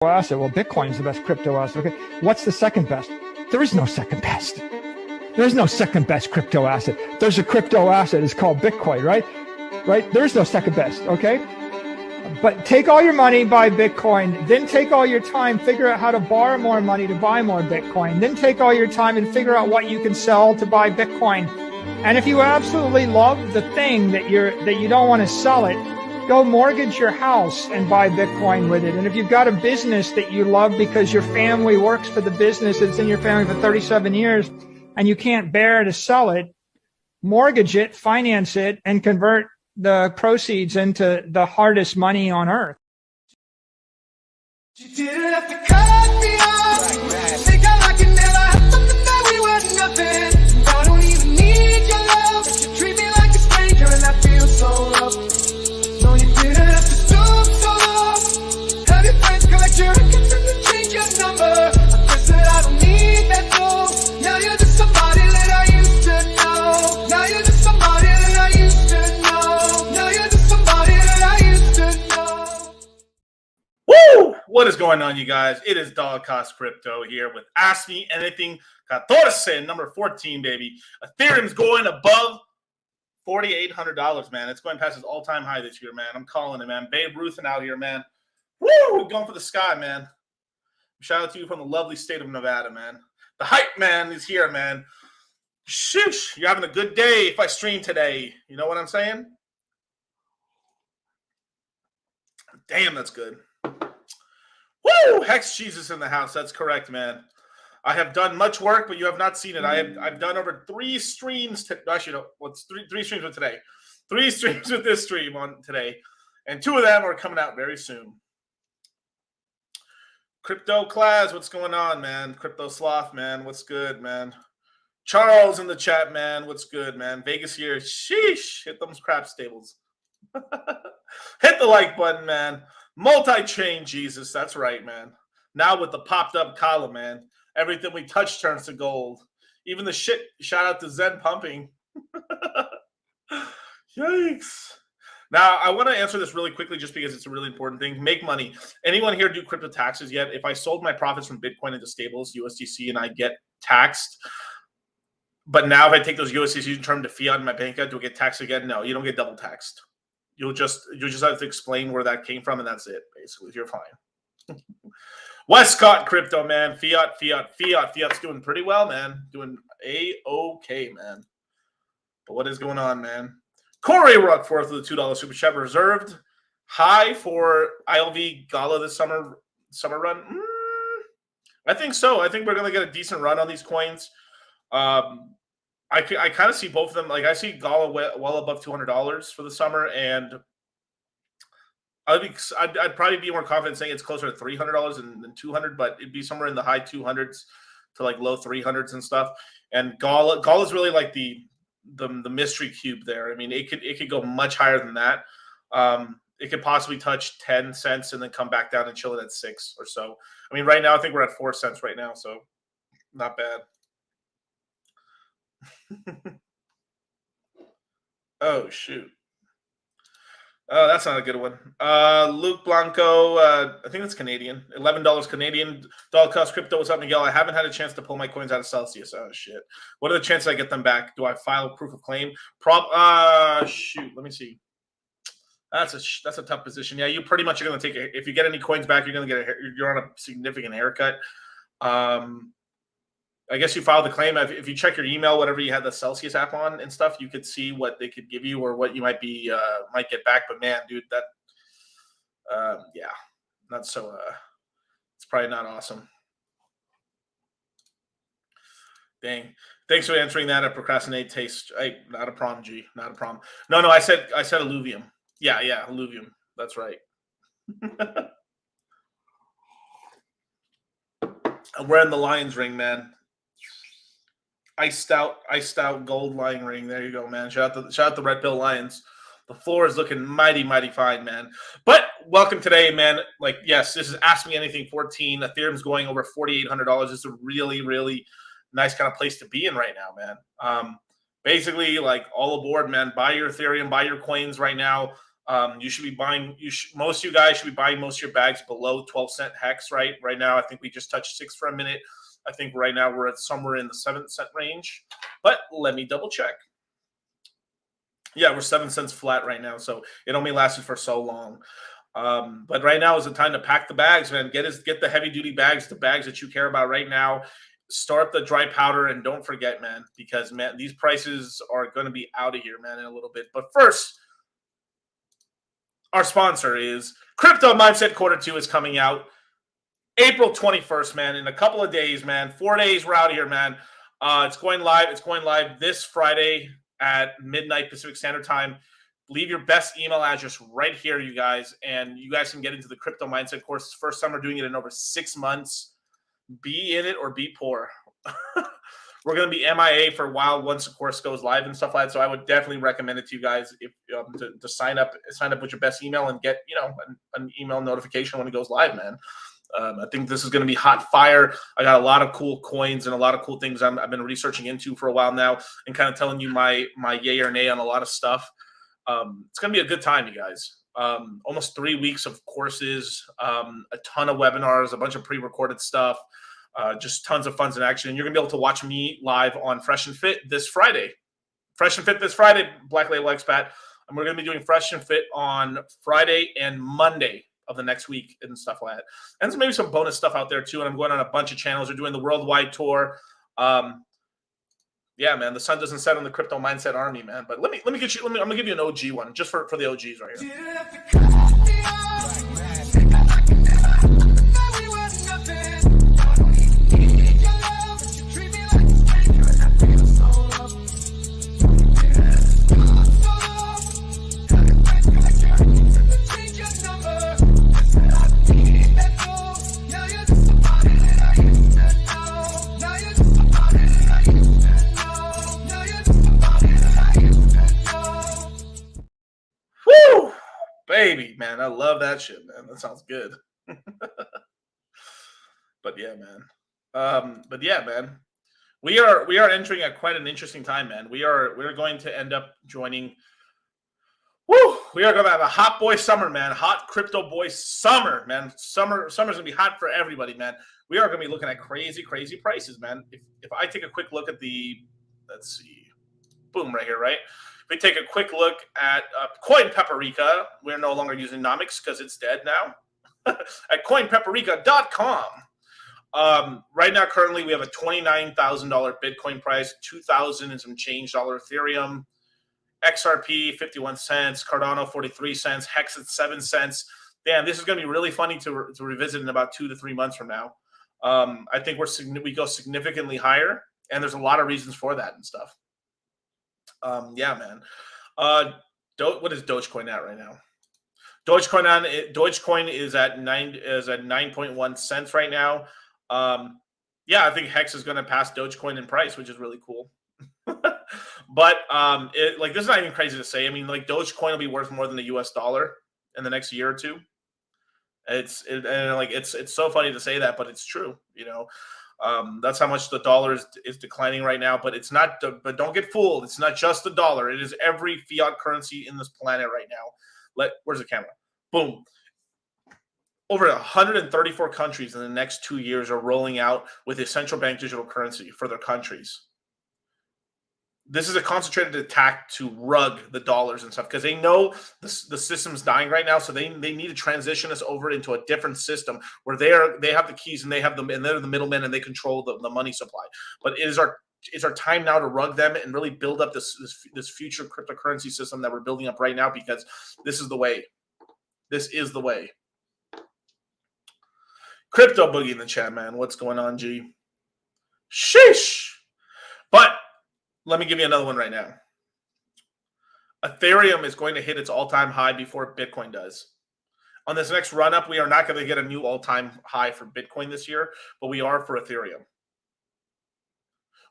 asset. Well, Bitcoin is the best crypto asset. Okay, what's the second best? There is no second best. There's no second best crypto asset. There's a crypto asset. It's called Bitcoin, right? Right? There's no second best. Okay. But take all your money, buy Bitcoin. Then take all your time, figure out how to borrow more money to buy more Bitcoin. Then take all your time and figure out what you can sell to buy Bitcoin. And if you absolutely love the thing that you don't want to sell it, go mortgage your house and buy Bitcoin with it. And if you've got a business that you love because your family works for the business, it's in your family for 37 years, and you can't bear to sell it, mortgage it, finance it, and convert the proceeds into the hardest money on earth. You didn't have to cut me off. Think I like it never happened to that we were nothing. I don't even need your love. You treat me like a stranger and I feel so loved. No, you didn't have to stoop so low. Have your friends collect your records and then change your number. I guess that I don't need that though. Now you're just somebody that I used to know. Now you're just somebody that I used to know. Now you're just somebody that I used to know. Woo! What is going on, you guys? It is Dog Cost Crypto here with Ask Me Anything Ethereum, number 14, baby. Ethereum's going above $4,800, man. It's going past its all-time high this year, man. I'm calling it, man. Babe Ruthin out here, man. Woo! We're going for the sky, man. Shout out to you from the lovely state of Nevada, man. The hype man is here, man. Shoosh! You're having a good day if I stream today. You know what I'm saying? Damn, that's good. Woo! Hex Jesus in the house. That's correct, man. I have done much work, but you have not seen it. I've done over 3 streams. Actually, no, what's three streams with today? 3 streams with this stream on today, and 2 of them are coming out very soon. Crypto Class, what's going on, man? Crypto Sloth, man, what's good, man? Charles in the chat, man, what's good, man? Vegas here, sheesh, hit those crap stables. Hit the like button, man. Multi-chain Jesus, that's right, man. Now with the popped up column, man. Everything we touch turns to gold. Even the shit, shout out to Zen Pumping. Yikes. Now, I want to answer this really quickly just because it's a really important thing. Make money. Anyone here do crypto taxes yet? If I sold my profits from Bitcoin into stables, USDC, and I get taxed, but now if I take those USDC and turn them to fiat in my bank account, do I get taxed again? No, you don't get double taxed. You'll just have to explain where that came from, and that's it, basically. You're fine. Westcott Crypto, man. Fiat. Fiat's doing pretty well, man. Doing A-okay, man. But what is going on, man? Corey Ruckforth with the $2 Super Chat. Reserved high for ILV Gala this summer run? I think so. I think we're going to get a decent run on these coins. I kind of see both of them. Like, I see Gala well above $200 for the summer, and I'd probably be more confident saying it's closer to $300 than 200, but it'd be somewhere in the high 200s to like low 300s and stuff. And Gall is really like the mystery cube there. I mean, it could go much higher than that. It could possibly touch 10 cents and then come back down and chill it at 6 or so. I mean, right now I think we're at 4 cents right now, so not bad. Oh shoot. Oh, that's not a good one. Luke Blanco, I think that's Canadian. $11 Canadian. Dollar cost crypto. What's up, Miguel? I haven't had a chance to pull my coins out of Celsius. Oh shit. What are the chances I get them back? Do I file proof of claim? Shoot. Let me see. That's a tough position. Yeah, you pretty much are going to take it. If you get any coins back, you're going to get you're on a significant haircut. I guess you filed the claim. If you check your email, whatever you had the Celsius app on and stuff, you could see what they could give you or what you might get back. But man, dude, that yeah, not so. It's probably not awesome. Dang. Thanks for answering that. A procrastinate taste. Not a problem, G. Not a problem. No, I said alluvium. Yeah, alluvium. That's right. I'm wearing the Lions ring, man. Iced out gold lion ring. There you go, man. Shout out the Red Pill Lions. The floor is looking mighty, mighty fine, man. But welcome today, man. Like, yes, this is Ask Me Anything 14. Ethereum's going over $4,800. It's a really, really nice kind of place to be in right now, man. Basically, like, all aboard, man. Buy your Ethereum, buy your coins right now. You should be buying. Most of you guys should be buying most of your bags below 12-cent hex, right? Right now, I think we just touched 6 for a minute. I think right now we're at somewhere in the 7-cent range, but let me double check. Yeah, we're 7 cents flat right now, so it only lasted for so long. But right now is the time to pack the bags, man. Get the heavy duty bags, the bags that you care about right now. Start the dry powder, and don't forget, man, because man, these prices are going to be out of here, man, in a little bit. But first, our sponsor is Crypto Mindset Quarter 2 is coming out. April 21st, man, in a couple of days, man. 4 days, we're out of here, man. It's going live. It's going live this Friday at midnight Pacific Standard Time. Leave your best email address right here, you guys, and you guys can get into the Crypto Mindset course. First time we're doing it in over 6 months. Be in it or be poor. We're going to be MIA for a while once the course goes live and stuff like that. So I would definitely recommend it to you guys if to sign up with your best email and get an email notification when it goes live, man. I think this is going to be hot fire. I got a lot of cool coins and a lot of cool things I've been researching into for a while now and kind of telling you my yay or nay on a lot of stuff. It's going to be a good time, you guys. Almost 3 weeks of courses, a ton of webinars, a bunch of pre-recorded stuff, just tons of fun and action. And you're going to be able to watch me live on Fresh and Fit this Friday. Fresh and Fit this Friday, Black Label Expat. And we're going to be doing Fresh and Fit on Friday and Monday of the next week and stuff like that. And so maybe some bonus stuff out there too. And I'm going on a bunch of channels. We're doing the worldwide tour. Yeah, man, the sun doesn't set on the Crypto Mindset Army, man. But I'm gonna give you an OG one just for the OGs right here. Baby, man, I love that shit, man. That sounds good. But yeah, man. We are entering at quite an interesting time, man. We're going to end up joining. We are going to have a hot boy summer, man. Hot crypto boy summer, man. Summer's going to be hot for everybody, man. We are going to be looking at crazy, crazy prices, man. If I take a quick look at let's see, boom, right here, right? If we take a quick look at Coin Paprika, we're no longer using Nomics because it's dead now. At coinpaprika.com. Right now, currently, we have a $29,000 Bitcoin price, 2,000 and some change dollar Ethereum, XRP 51 cents, Cardano 43 cents, Hex at 7 cents. Damn, this is going to be really funny to revisit in about 2 to 3 months from now. I think we go significantly higher, and there's a lot of reasons for that and stuff. Yeah, man. What is Dogecoin at right now? Dogecoin is at 9.1 cents right now. Yeah, I think Hex is going to pass Dogecoin in price, which is really cool. But this is not even crazy to say. I mean, like Dogecoin will be worth more than the US dollar in the next year or two. It's so funny to say that, but it's true. That's how much the dollar is declining right now. But it's not. But don't get fooled. It's not just the dollar. It is every fiat currency in this planet right now. Where's the camera? Boom. Over 134 countries in the next 2 years are rolling out with a central bank digital currency for their countries. This is a concentrated attack to rug the dollars and stuff because they know the system's dying right now. So they need to transition us over into a different system where they have the keys and they're the middlemen and they control the money supply. But it's our time now to rug them and really build up this future cryptocurrency system that we're building up right now because this is the way. This is the way. Crypto Boogie in the chat, man. What's going on, G? Sheesh. But let me give you another one right now. Ethereum is going to hit its all-time high before Bitcoin does. On this next run-up, we are not going to get a new all-time high for Bitcoin this year, but we are for Ethereum.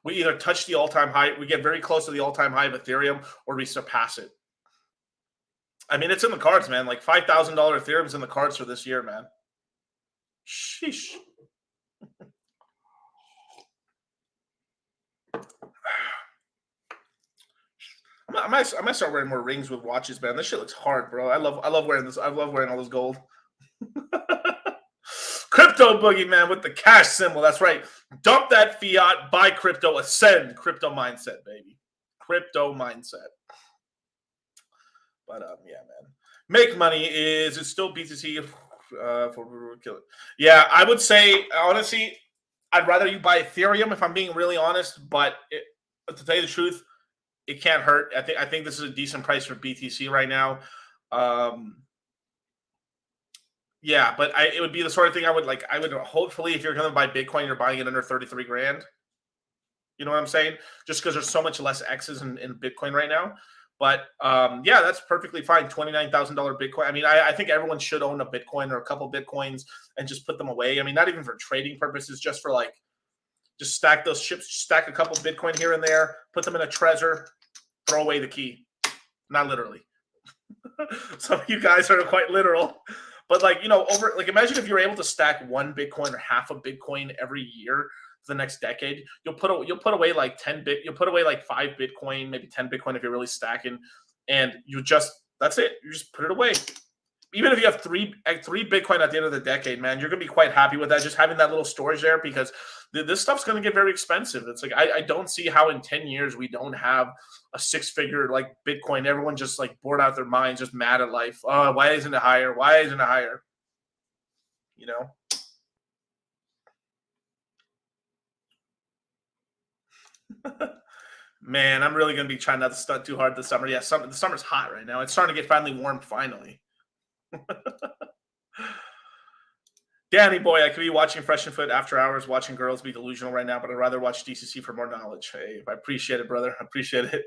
We either touch the all-time high, we get very close to the all-time high of Ethereum, or we surpass it. I mean, it's in the cards, man. Like $5,000 Ethereum's in the cards for this year, man. Sheesh. I might start wearing more rings with watches, man. This shit looks hard, bro. I love wearing this. I love wearing all this gold. Crypto Boogie, man, with the cash symbol. That's right. Dump that fiat, buy crypto, ascend. Crypto mindset, baby. Crypto mindset. But yeah, man. Make money is it still BTC for kill it? Yeah, I would say honestly, I'd rather you buy Ethereum if I'm being really honest. But to tell you the truth, it can't hurt. I think this is a decent price for BTC right now. Yeah, but it would be the sort of thing I would hopefully if you're going to buy Bitcoin, you're buying it under 33 grand. You know what I'm saying? Just because there's so much less X's in Bitcoin right now. But yeah, that's perfectly fine. $29,000 Bitcoin. I mean, I think everyone should own a Bitcoin or a couple Bitcoins and just put them away. I mean, not even for trading purposes, just for just stack those chips, stack a couple Bitcoin here and there, put them in a Trezor, throw away the key. Not literally. Some of you guys are quite literal. But imagine if you were able to stack one Bitcoin or half a Bitcoin every year for the next decade. You'll put away like 10 bit. You'll put away like 5 Bitcoin, maybe 10 Bitcoin if you're really stacking, and that's it. You just put it away. Even if you have three Bitcoin at the end of the decade, man, you're gonna be quite happy with that. Just having that little storage there because this stuff's gonna get very expensive. It's like I don't see how in 10 years we don't have a 6-figure like Bitcoin. Everyone just like bored out their minds, just mad at life. Oh, why isn't it higher? Why isn't it higher? You know. Man, I'm really gonna be trying not to stunt too hard this summer. Yeah, the summer's hot right now. It's starting to get finally warm. Finally. Danny boy, I could be watching Fresh and Fit after hours, watching girls be delusional right now, but I'd rather watch DCC for more knowledge. Hey, I appreciate it, brother. I appreciate it.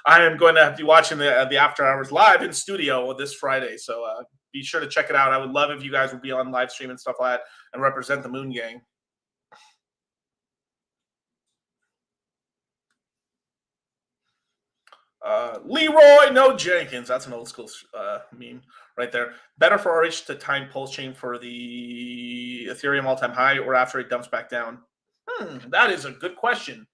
I am going to have to be watching the after hours live in studio this Friday, so be sure to check it out. I would love if you guys would be on live stream and stuff like that and represent the Moon Gang. Leroy No Jenkins. That's an old school meme right there. Better for RH to time pulse chain for the Ethereum all-time high or after it dumps back down? That is a good question.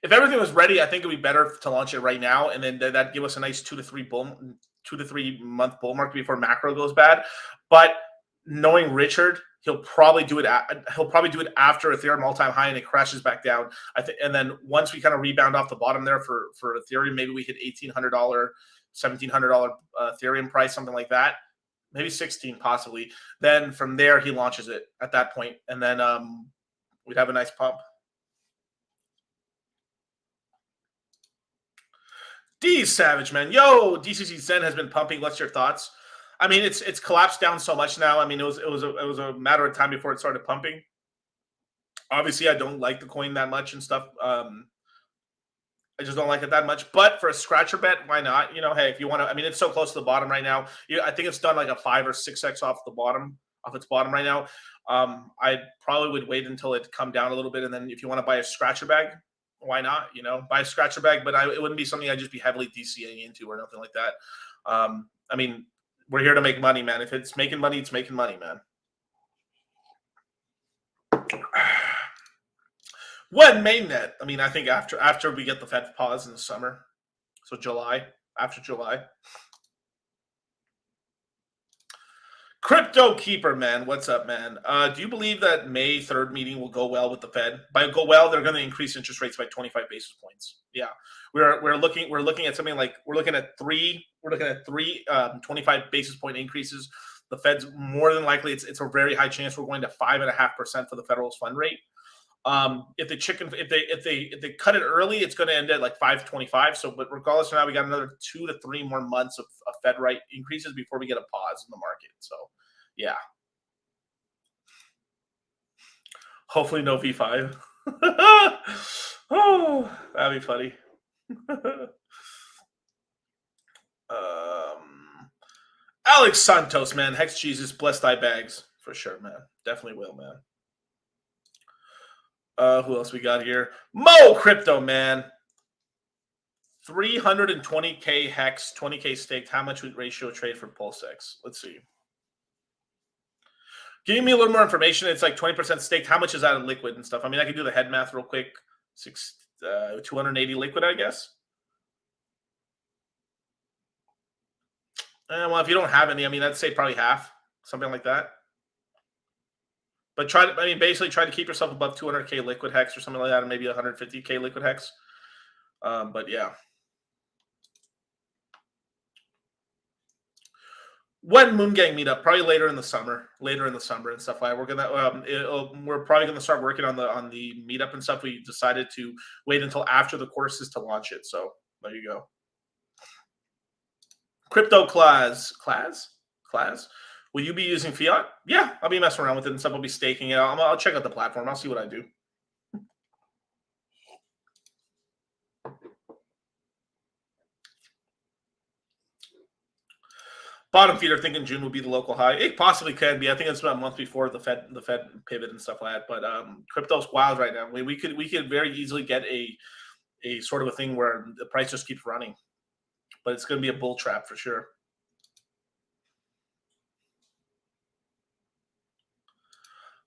If everything was ready, I think it would be better to launch it right now, and then that'd give us a nice 2 to 3 month bull market before macro goes bad. But knowing Richard, he'll probably do it. He'll probably do it after Ethereum all-time high and it crashes back down. I think, and then once we kind of rebound off the bottom there for Ethereum, maybe we hit $1,800, $1,700 Ethereum price, something like that. Maybe 16 possibly. Then from there he launches it at that point, and then we'd have a nice pump. D Savage, man. Yo, DCC Zen has been pumping. What's your thoughts? I mean, it's collapsed down so much now. I mean, it was a matter of time before it started pumping. Obviously, I don't like the coin that much and stuff. I just don't like it that much. But for a scratcher bet, why not? You know, hey, if you want to, I mean, it's so close to the bottom right now. I think it's done like a 5 or 6x off the bottom, off its bottom right now. I probably would wait until it come down a little bit, and then if you want to buy a scratcher bag, why not? You know, buy a scratcher bag, but it wouldn't be something I'd just be heavily DCAing into or nothing like that. I mean, we're here to make money, man. If it's making money, it's making money, man. When mainnet? I mean, I think after we get the Fed pause in the summer, so July, after July. Crypto Keeper, man. What's up, man? Do you believe that May 3rd meeting will go well with the Fed? By go well, they're going to increase interest rates by 25 basis points. Yeah, we're looking at something like we're looking at three 25 basis point increases. The Fed's more than likely it's a very high chance we're going to 5.5% for the federal fund rate. If they cut it early, it's going to end at like 5.25. So, but regardless of now, we got another 2 to 3 more months of Fed rate increases before we get a pause in the market. So, yeah. Hopefully, no V5. Oh, that'd be funny. Alex Santos, man. Hex Jesus, bless thy bags for sure, man. Definitely will, man. Who else we got here? Mo Crypto, man. 320K Hex, 20K staked. How much would ratio trade for PulseX? Let's see. Give me a little more information. It's like 20% staked. How much is that in liquid and stuff? I mean, I can do the head math real quick. 280 liquid, I guess. Well, if you don't have any, I mean, I'd say probably half, something like that. But basically try to keep yourself above 200K liquid Hex or something like that, or maybe 150K liquid Hex. But yeah. When Moon Gang meet up, probably later in the summer and stuff like that. We're gonna we're probably gonna start working on the meetup and stuff. We decided to wait until after the courses to launch it. So there you go. Crypto class. Will you be using fiat? Yeah, I'll be messing around with it and stuff. I'll be staking it. I'll check out the platform. I'll see what I do. Bottom feeder thinking June will be the local high. It possibly could be. I think it's about a month before the Fed pivot and stuff like that. But crypto's wild right now. We could very easily get a sort of a thing where the price just keeps running. But it's going to be a bull trap for sure.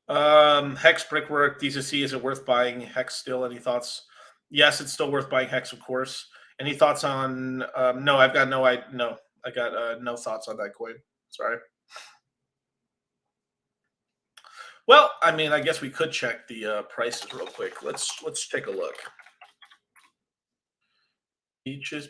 Hex brickwork, DCC, is it worth buying Hex still? Any thoughts? Yes, it's still worth buying Hex, of course. Any thoughts on no, I got no thoughts on that coin. Sorry. Well, I mean, I guess we could check the prices real quick. Let's take a look. Peaches.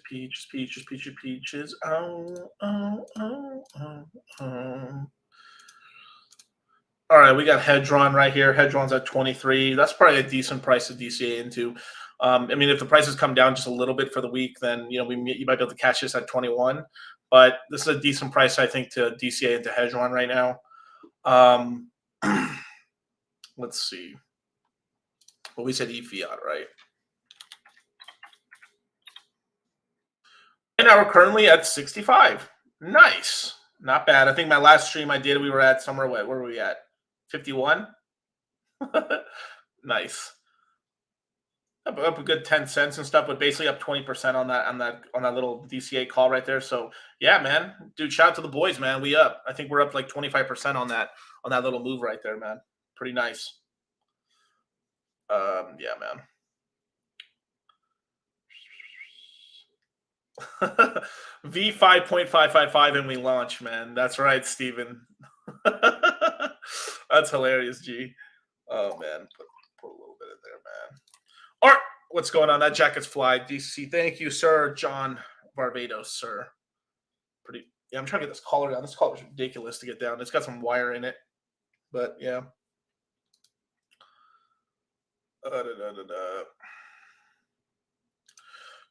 All right, we got Hedron right here. Hedron's at 23. That's probably a decent price to DCA into. I mean, if the prices come down just a little bit for the week, then you might be able to catch this at 21. But this is a decent price, I think, to DCA into Hedron right now. Let's see. Well, we said eFiat, right? And now we're currently at 65. Nice. Not bad. I think my last stream I did, we were at somewhere, where were we at? 51? Nice. Up a good 10 cents and stuff, but basically up 20% on that little DCA call right there. So yeah, man. Dude, shout out to the boys, man. We up. I think we're up like 25% on that little move right there, man. Pretty nice. Yeah, man. V5.555 and we launch, man. That's right, Steven. That's hilarious, G. Oh man, put a little bit in there, man. Art, what's going on? That jacket's fly. DC, thank you, sir. John Barbados, sir. Pretty. Yeah, I'm trying to get this collar down. This collar's ridiculous to get down. It's got some wire in it, but yeah.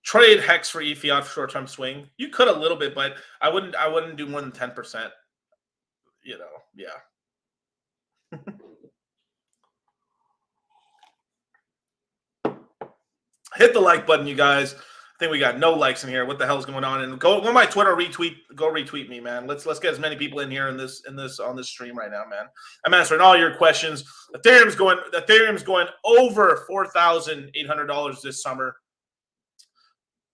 Trade Hex for eFiat for short-term swing. You could a little bit, but I wouldn't do more than 10%. Yeah. Hit the like button, you guys. I think we got no likes in here. What the hell is going on? And go on my Twitter, go retweet me, man. Let's get as many people in here on this stream right now, man. I'm answering all your questions. Ethereum's going over $4,800 this summer.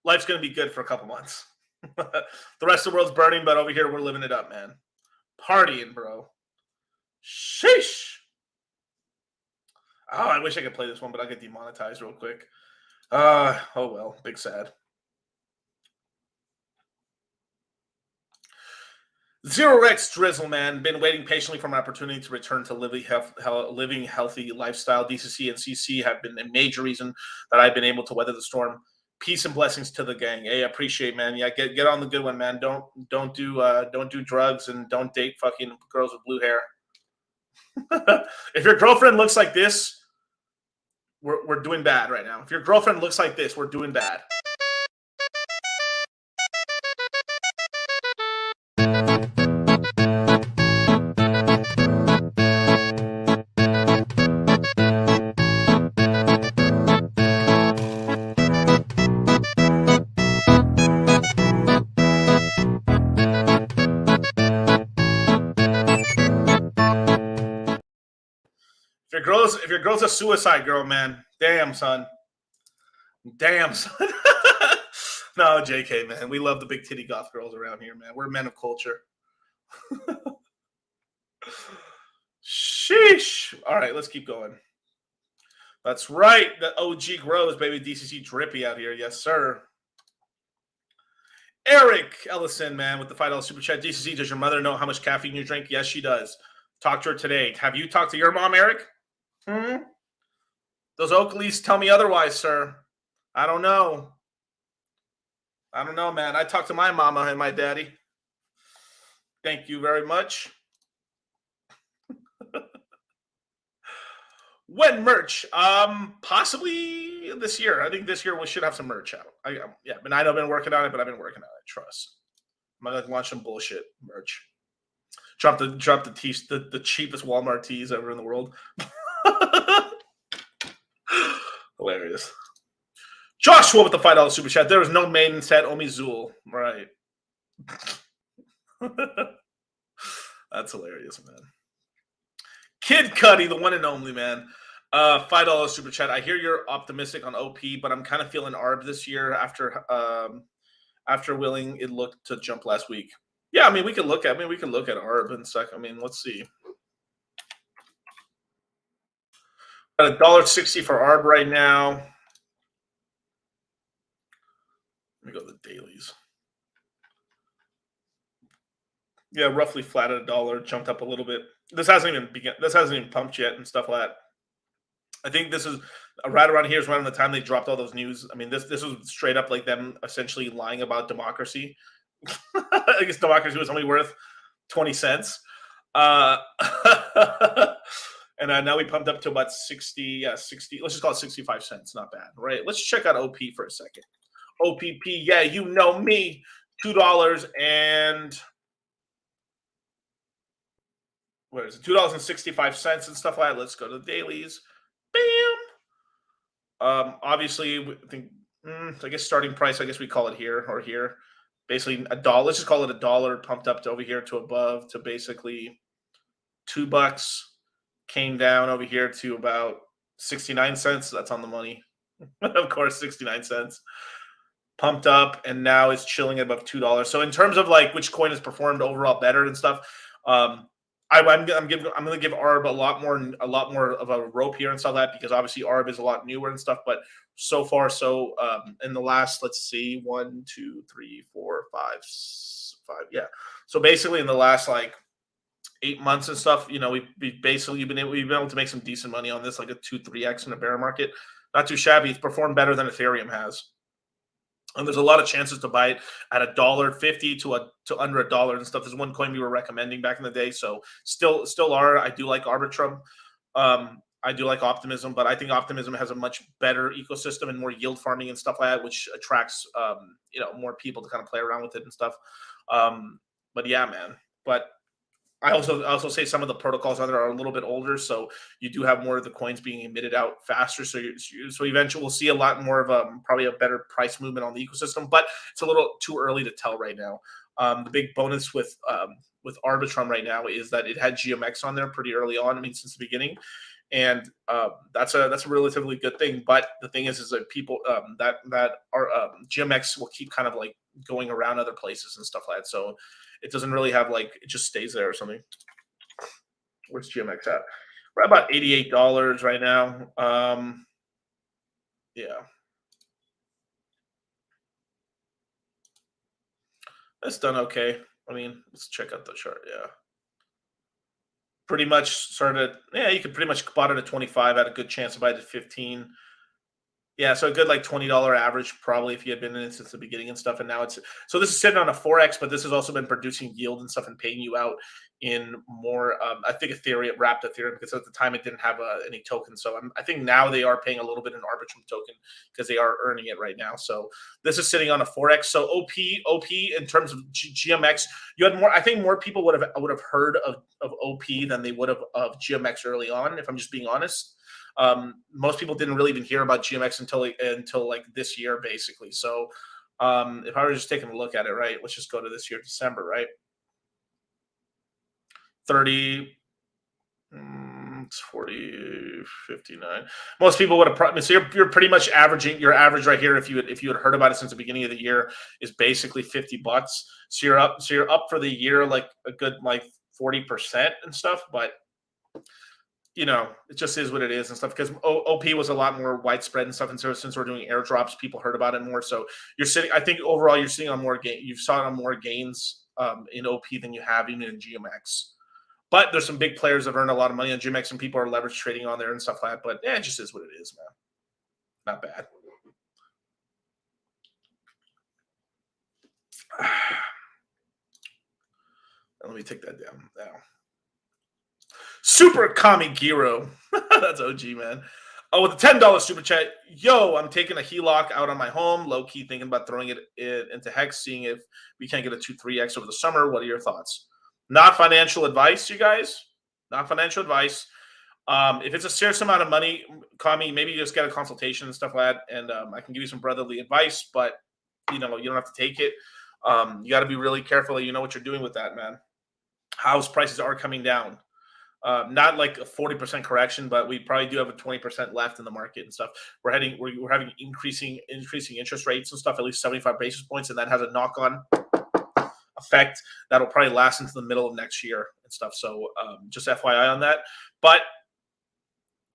Life's gonna be good for a couple months. The rest of the world's burning, but over here we're living it up, man. Partying, bro. Sheesh. Oh, I wish I could play this one, but I'll get demonetized real quick. Oh well, big sad. Zero Rex Drizzle, man. Been waiting patiently for my opportunity to return to living healthy lifestyle. DCC and CC have been a major reason that I've been able to weather the storm. Peace and blessings to the gang. Hey, I appreciate, man. Yeah, get on the good one, man. Don't do drugs and don't date fucking girls with blue hair. If your girlfriend looks like this, we're doing bad right now. If your girlfriend looks like this, we're doing bad. If your girl's a suicide girl, man, damn, son. Damn, son. No, JK, man. We love the big titty goth girls around here, man. We're men of culture. Sheesh. All right, let's keep going. That's right. The OG grows, baby. DCC drippy out here. Yes, sir. Eric Ellison, man, with the $5 super chat. DCC, does your mother know how much caffeine you drink? Yes, she does. Talk to her today. Have you talked to your mom, Eric? Those Oakleys tell me otherwise, sir. I don't know. I don't know, man. I talked to my mama and my daddy. Thank you very much. When merch? Possibly this year. I think this year we should have some merch out. Yeah, but I've been working on it, but I've been working on it. Trust. I'm gonna launch some bullshit merch. Drop the cheapest Walmart tees ever in the world. Hilarious. Joshua with the $5 super chat. There was no maiden set, only Zool. Right. That's hilarious, man. Kid Cuddy, the one and only, man. $5 super chat. I hear you're optimistic on OP, but I'm kind of feeling ARB this year after willing it looked to jump last week. Yeah, I mean we could look at ARB and stuff. I mean, let's see. Got $1.60 for ARB right now. Let me go to the dailies. Yeah, roughly flat at $1, jumped up a little bit. This hasn't even pumped yet and stuff like that. I think this is right around here is around the time they dropped all those news. I mean, this was straight up like them essentially lying about democracy. I guess democracy was only worth 20 cents. And now we pumped up to about 60. Yeah, 60. Let's just call it 65 cents. Not bad, right? Let's check out OP for a second. OPP, yeah, you know me. $2 and where is it? $2.65 and stuff like that. Let's go to the dailies. Bam. Obviously, I think I guess starting price. I guess we call it here or here. Basically $1. Let's just call it $1. Pumped up to over here to above to basically $2. Came down over here to about 69 cents. That's on the money. Of course, 69 cents. Pumped up, and now it's chilling at above $2. So in terms of like which coin has performed overall better and stuff, I'm going to give ARB a lot more of a rope here and stuff like that because obviously ARB is a lot newer and stuff. But so far, in the last, let's see, 1, 2, 3, 4, 5, 5. Yeah. So basically, in the last like 8 months and stuff, you know, we've been able to make some decent money on this, like a 2-3x in a bear market. Not too shabby. It's performed better than Ethereum has. And there's a lot of chances to buy it at $1.50 to under $1 and stuff. There's one coin we were recommending back in the day. So still are. I do like Arbitrum. I do like Optimism, but I think Optimism has a much better ecosystem and more yield farming and stuff like that, which attracts more people to kind of play around with it and stuff. But yeah, man. But I also say some of the protocols on there are a little bit older, so you do have more of the coins being emitted out faster. So so eventually we'll see a lot more of probably a better price movement on the ecosystem, but it's a little too early to tell right now. The big bonus with Arbitrum right now is that it had GMX on there pretty early on. I mean, since the beginning, and that's a relatively good thing. But the thing is that people that are GMX will keep kind of like going around other places and stuff like that. So it doesn't really have like it just stays there or something. Where's GMX at? We're at about $88 right now. Yeah. That's done okay. I mean, let's check out the chart. Yeah. Pretty much started. Yeah, you could pretty much bought it at 25. Had a good chance to buy it at 15. Yeah, so a good like $20 average probably if you had been in it since the beginning and stuff. And now it's so this is sitting on a 4x, but this has also been producing yield and stuff and paying you out in more. I think Ethereum wrapped Ethereum because at the time it didn't have any token. So I think now they are paying a little bit in Arbitrum token because they are earning it right now. So this is sitting on a 4x. So OP in terms of GMX, you had more. I think more people would have heard of OP than they would have of GMX early on. If I'm just being honest. Most people didn't really even hear about GMX until like this year, basically. So if I were just taking a look at it, right, let's just go to this year, December, right? 30, 40, 59. Most people would have. So you're pretty much averaging your average right here. If you had heard about it since the beginning of the year, is basically $50. So you're up for the year like a good like 40% and stuff, but. You know, it just is what it is and stuff because OP was a lot more widespread and stuff. And so since we're doing airdrops, people heard about it more. So you're sitting, I think overall you're sitting on more gain. You've saw on more gains in OP than you have even in GMX. But there's some big players that earn a lot of money on GMX and people are leverage trading on there and stuff like that. But yeah, it just is what it is, man. Not bad. Let me take that down now. Super Kamigiro. That's OG, man. Oh, with the $10 super chat. Yo, I'm taking a HELOC out on my home. Low key thinking about throwing it into Hex, seeing if we can get a 2-3x over the summer. What are your thoughts? Not financial advice, you guys. Not financial advice. If it's a serious amount of money, Kami, maybe you just get a consultation and stuff like that, and I can give you some brotherly advice, but you know, you don't have to take it. You got to be really careful that you know what you're doing with that, man. House prices are coming down. Not like a 40% correction, but we probably do have a 20% left in the market and stuff. We're having increasing interest rates and stuff, at least 75 basis points, and that has a knock-on effect that'll probably last into the middle of next year and stuff. So just FYI on that. But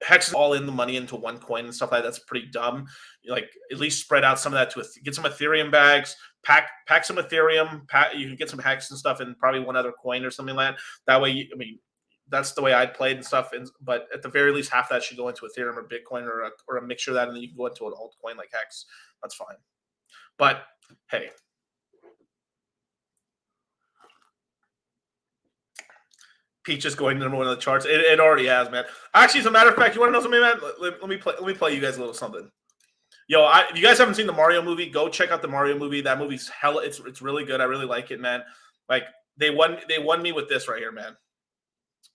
Hex is all in the money into one coin and stuff like that. That's pretty dumb. Like at least spread out some of that to get some Ethereum bags, pack some Ethereum. You can get some Hex and stuff, and probably one other coin or something like that. That way, I mean. That's the way I'd played and stuff. But at the very least, half that should go into Ethereum or Bitcoin or a mixture of that, and then you can go into an altcoin like Hex. That's fine. But hey, Peach is going to number one of the charts. It already has, man. Actually, as a matter of fact, you want to know something, man? Let me play you guys a little something. Yo, if you guys haven't seen the Mario movie, go check out the Mario movie. That movie's hella. It's really good. I really like it, man. Like they won me with this right here, man.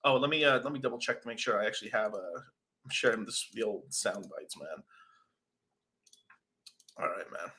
Oh, let me double check to make sure I actually have I'm sharing the old sound bites, man. All right, man.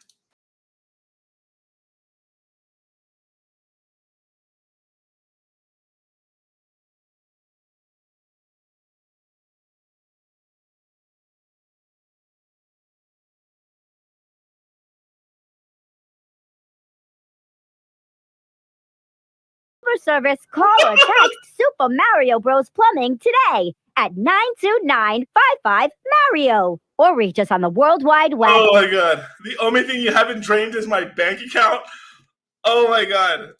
Service, call or text Super Mario Bros. Plumbing today at 92955 or reach us on the World Wide Web. Oh my god. The only thing you haven't drained is my bank account. Oh my god.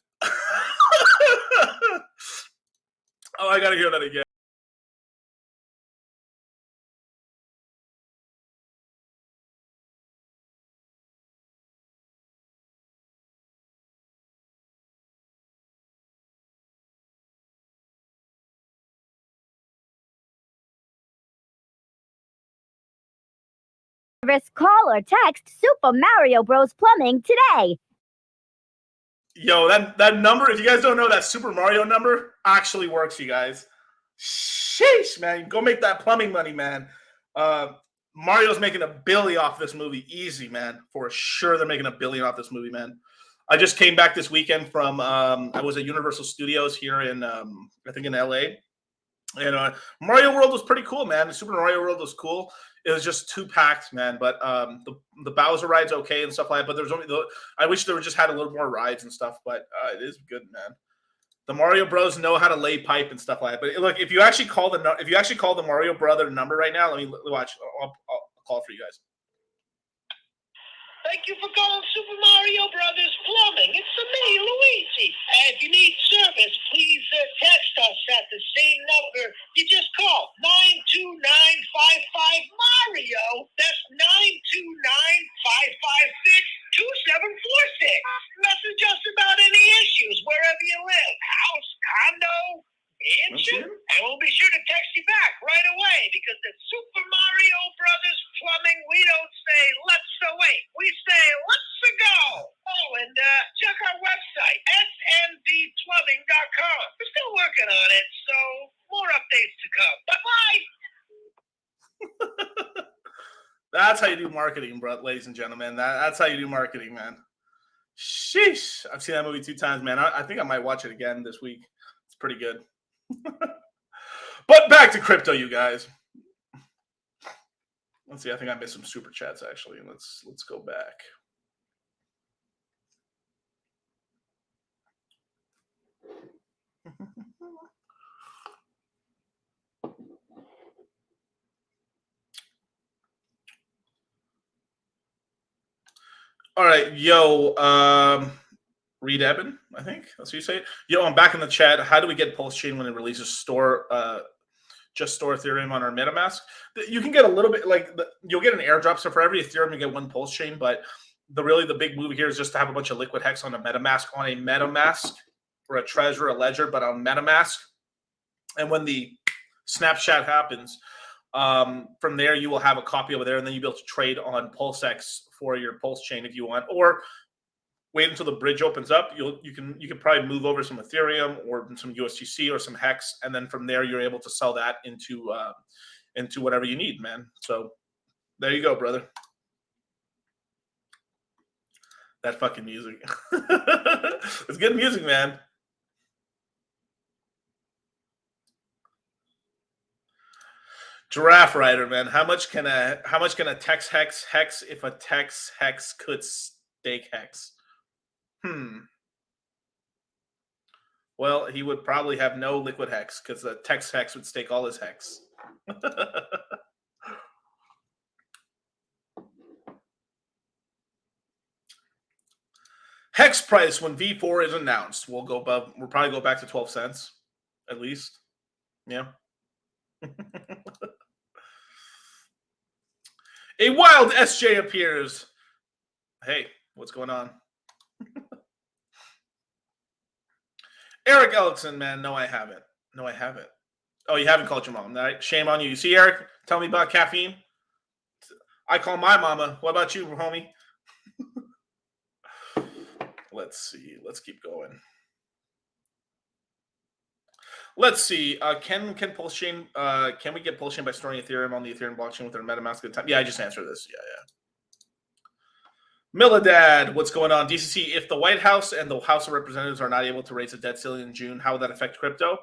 Oh, I gotta hear that again. Service, call or text Super Mario Bros. Plumbing today. Yo, that number, if you guys don't know, that Super Mario number actually works, you guys. Sheesh, man. Go make that plumbing money, man. Mario's making $1 billion off this movie. Easy, man. For sure, they're making $1 billion off this movie, man. I just came back this weekend from I was at Universal Studios here in I think in LA. And Mario World was pretty cool, man. The Super Mario World was cool. It was just too packed, man. But the Bowser ride's okay and stuff like that. But there's only I wish they just had a little more rides and stuff. But it is good, man. The Mario Bros know how to lay pipe and stuff like that. But look, if you actually call the Mario Brother number right now, let me watch. I'll call for you guys. Thank you for calling Super Mario Brothers Plumbing. It's me, Luigi. And if you need service, please text us at the same number you just called, 92955 Mario. That's 929-556-2746. Message us about any issues wherever you live, house, condo, mansion, and we'll be sure to text you back right away, because at Super Mario Brothers Plumbing, we don't say let's wait, we say let's go. Oh, and check our website, smdplumbing.com. We're still working on it, so more updates to come. Bye-bye. That's how you do marketing, bro, ladies and gentlemen. That's how you do marketing, man. Sheesh. I've seen that movie 2 times, man. I think I might watch it again this week. It's pretty good. But back to crypto, you guys. Let's see. I think I missed some super chats actually. Let's go back. All right, yo, Reed Eben, I think that's what you say. Yo, I'm back in the chat. How do we get Pulse Chain when it releases store Ethereum on our MetaMask? You can get a little bit, you'll get an airdrop. So for every Ethereum, you get 1 Pulse Chain. But the big move here is just to have a bunch of liquid hex on a MetaMask, or a Trezor, a Ledger, but on MetaMask. And when the snapshot happens, from there you will have a copy over there, and then you'll be able to trade on PulseX for your Pulse Chain if you want, or wait until the bridge opens up. You can probably move over some Ethereum or some USDC or some Hex, and then from there you're able to sell that into whatever you need, man. So there you go, brother. That fucking music. It's good music, man. Giraffe Rider, man. How much can a Tex Hex if a Tex Hex could stake Hex? Well, he would probably have no liquid Hex, because the Tex Hex would stake all his Hex. Hex price when V4 is announced. We'll probably go back to 12 cents at least. Yeah. A wild SJ appears. Hey, what's going on? Eric Ellickson, man. No, I haven't. Oh, you haven't called your mom. Right? Shame on you. You see, Eric? Tell me about caffeine. I call my mama. What about you, homie? Let's see. Let's keep going. Let's see. Can Pulse Chain? Can we get Pulse Chain by storing Ethereum on the Ethereum blockchain with our MetaMask at the time? Yeah, I just answered this. Yeah. Milladad, what's going on? DCC, if the White House and the House of Representatives are not able to raise the debt ceiling in June, how would that affect crypto?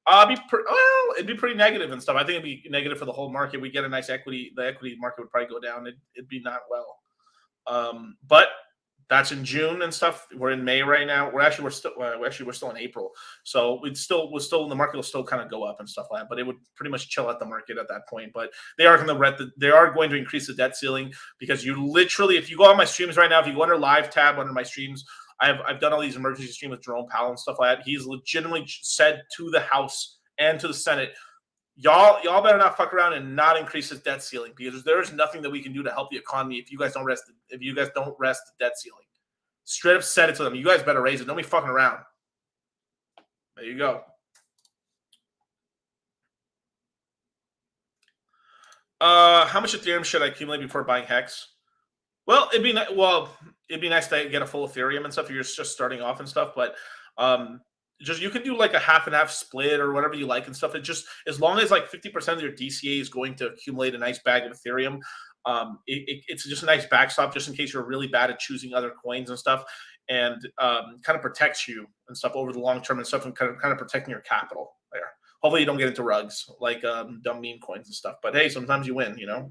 It'd be pretty negative and stuff. I think it'd be negative for the whole market. We get a nice equity. The equity market would probably go down. It'd be not well. But that's in June and stuff. We're in May right now. We're still in April. So the market will still kind of go up and stuff like that. But it would pretty much chill out the market at that point. But they are going to increase the debt ceiling, because you literally, if you go on my streams right now, if you go under live tab under my streams, I've done all these emergency streams with Jerome Powell and stuff like that. He's legitimately said to the House and to the Senate, y'all better not fuck around and not increase this debt ceiling, because there is nothing that we can do to help the economy if you guys don't rest the debt ceiling. Straight up said it to them. You guys better raise it. Don't be fucking around. There you go. How much Ethereum should I accumulate before buying Hex? Well, it'd be nice to get a full Ethereum and stuff if you're just starting off and stuff, but just you can do like a half and half split or whatever you like and stuff. It just as long as like 50% of your DCA is going to accumulate a nice bag of Ethereum, it's just a nice backstop just in case you're really bad at choosing other coins and stuff, and kind of protects you and stuff over the long term and stuff, and kind of protecting your capital there. Hopefully you don't get into rugs like dumb meme coins and stuff. But hey, sometimes you win, you know.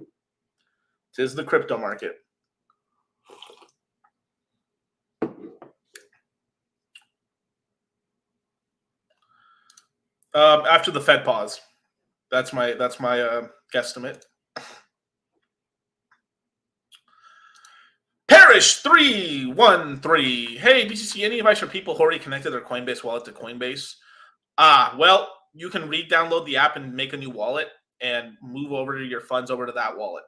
Tis the crypto market. After the Fed pause, that's my guesstimate. Parish 313. Hey BCC, any advice for people who already connected their Coinbase wallet to Coinbase? Well, you can re-download the app and make a new wallet and move over your funds over to that wallet.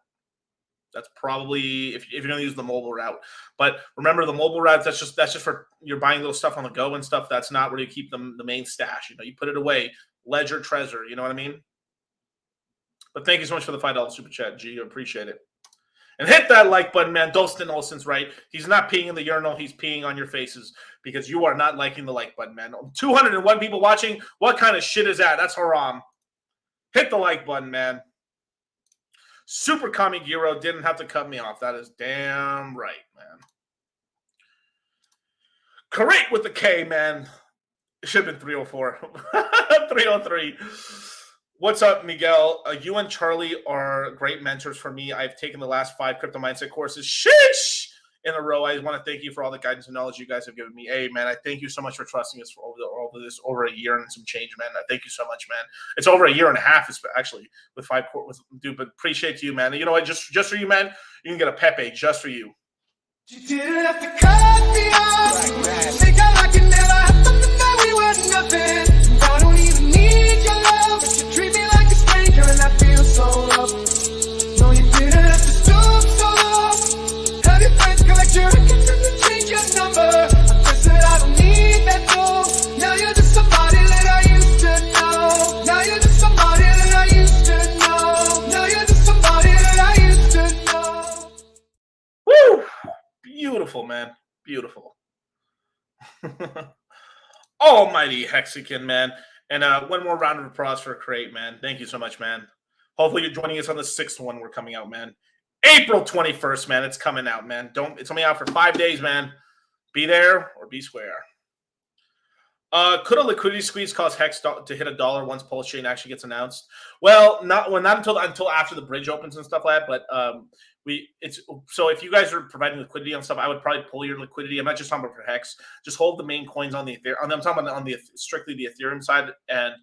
That's probably if you're going to use the mobile route. But remember, the mobile route, that's just for you're buying little stuff on the go and stuff. That's not where you keep them the main stash. You know, you put it away, ledger, treasure. You know what I mean? But thank you so much for the $5 super chat, G. I appreciate it. And hit that like button, man. Dustin Olsen's right. He's not peeing in the urinal. He's peeing on your faces because you are not liking the like button, man. 201 people watching. What kind of shit is that? That's haram. Hit the like button, man. Super Kami Giro didn't have to cut me off. That is damn right, man. Correct with the K, man. It should have been 304. 303. What's up, Miguel? You and Charlie are great mentors for me. I've taken the last 5 crypto mindset courses in a row. I want to thank you for all the guidance and knowledge you guys have given me. Hey, man, I thank you so much for trusting us for over a year and some change, man. I thank you so much, man. It's over a year and a half, actually, with 5 courses. Dude, but appreciate you, man. And you know what? Just for you, man, you can get a Pepe just for you. You didn't have to cut me off. Think I like it never happened to me. We were nothing. I don't even need your love, but you treat me like a stranger, and I feel so loved. No, you didn't have to stoop so low. Have your friends collect your records and then change your number. I guess that I don't need that though. Now you're just somebody that I used to know. Now you're just somebody that I used to know. Now you're just somebody that I used to know. Woo! Beautiful, man. Beautiful. Almighty Hexican, man. And one more round of applause for Create, man. Thank you so much, man. Hopefully you're joining us on the 6th one we're coming out, man. April 21st, man. It's coming out, man. It's only out for 5 days, man. Be there or be square. Could a liquidity squeeze cause Hex to hit $1 once Pulse Chain actually gets announced? Well, not until after the bridge opens and stuff like that. But so if you guys are providing liquidity on stuff, I would probably pull your liquidity. I'm not just talking about for Hex. Just hold the main coins on the Ethereum. I'm talking about on the strictly the Ethereum side, and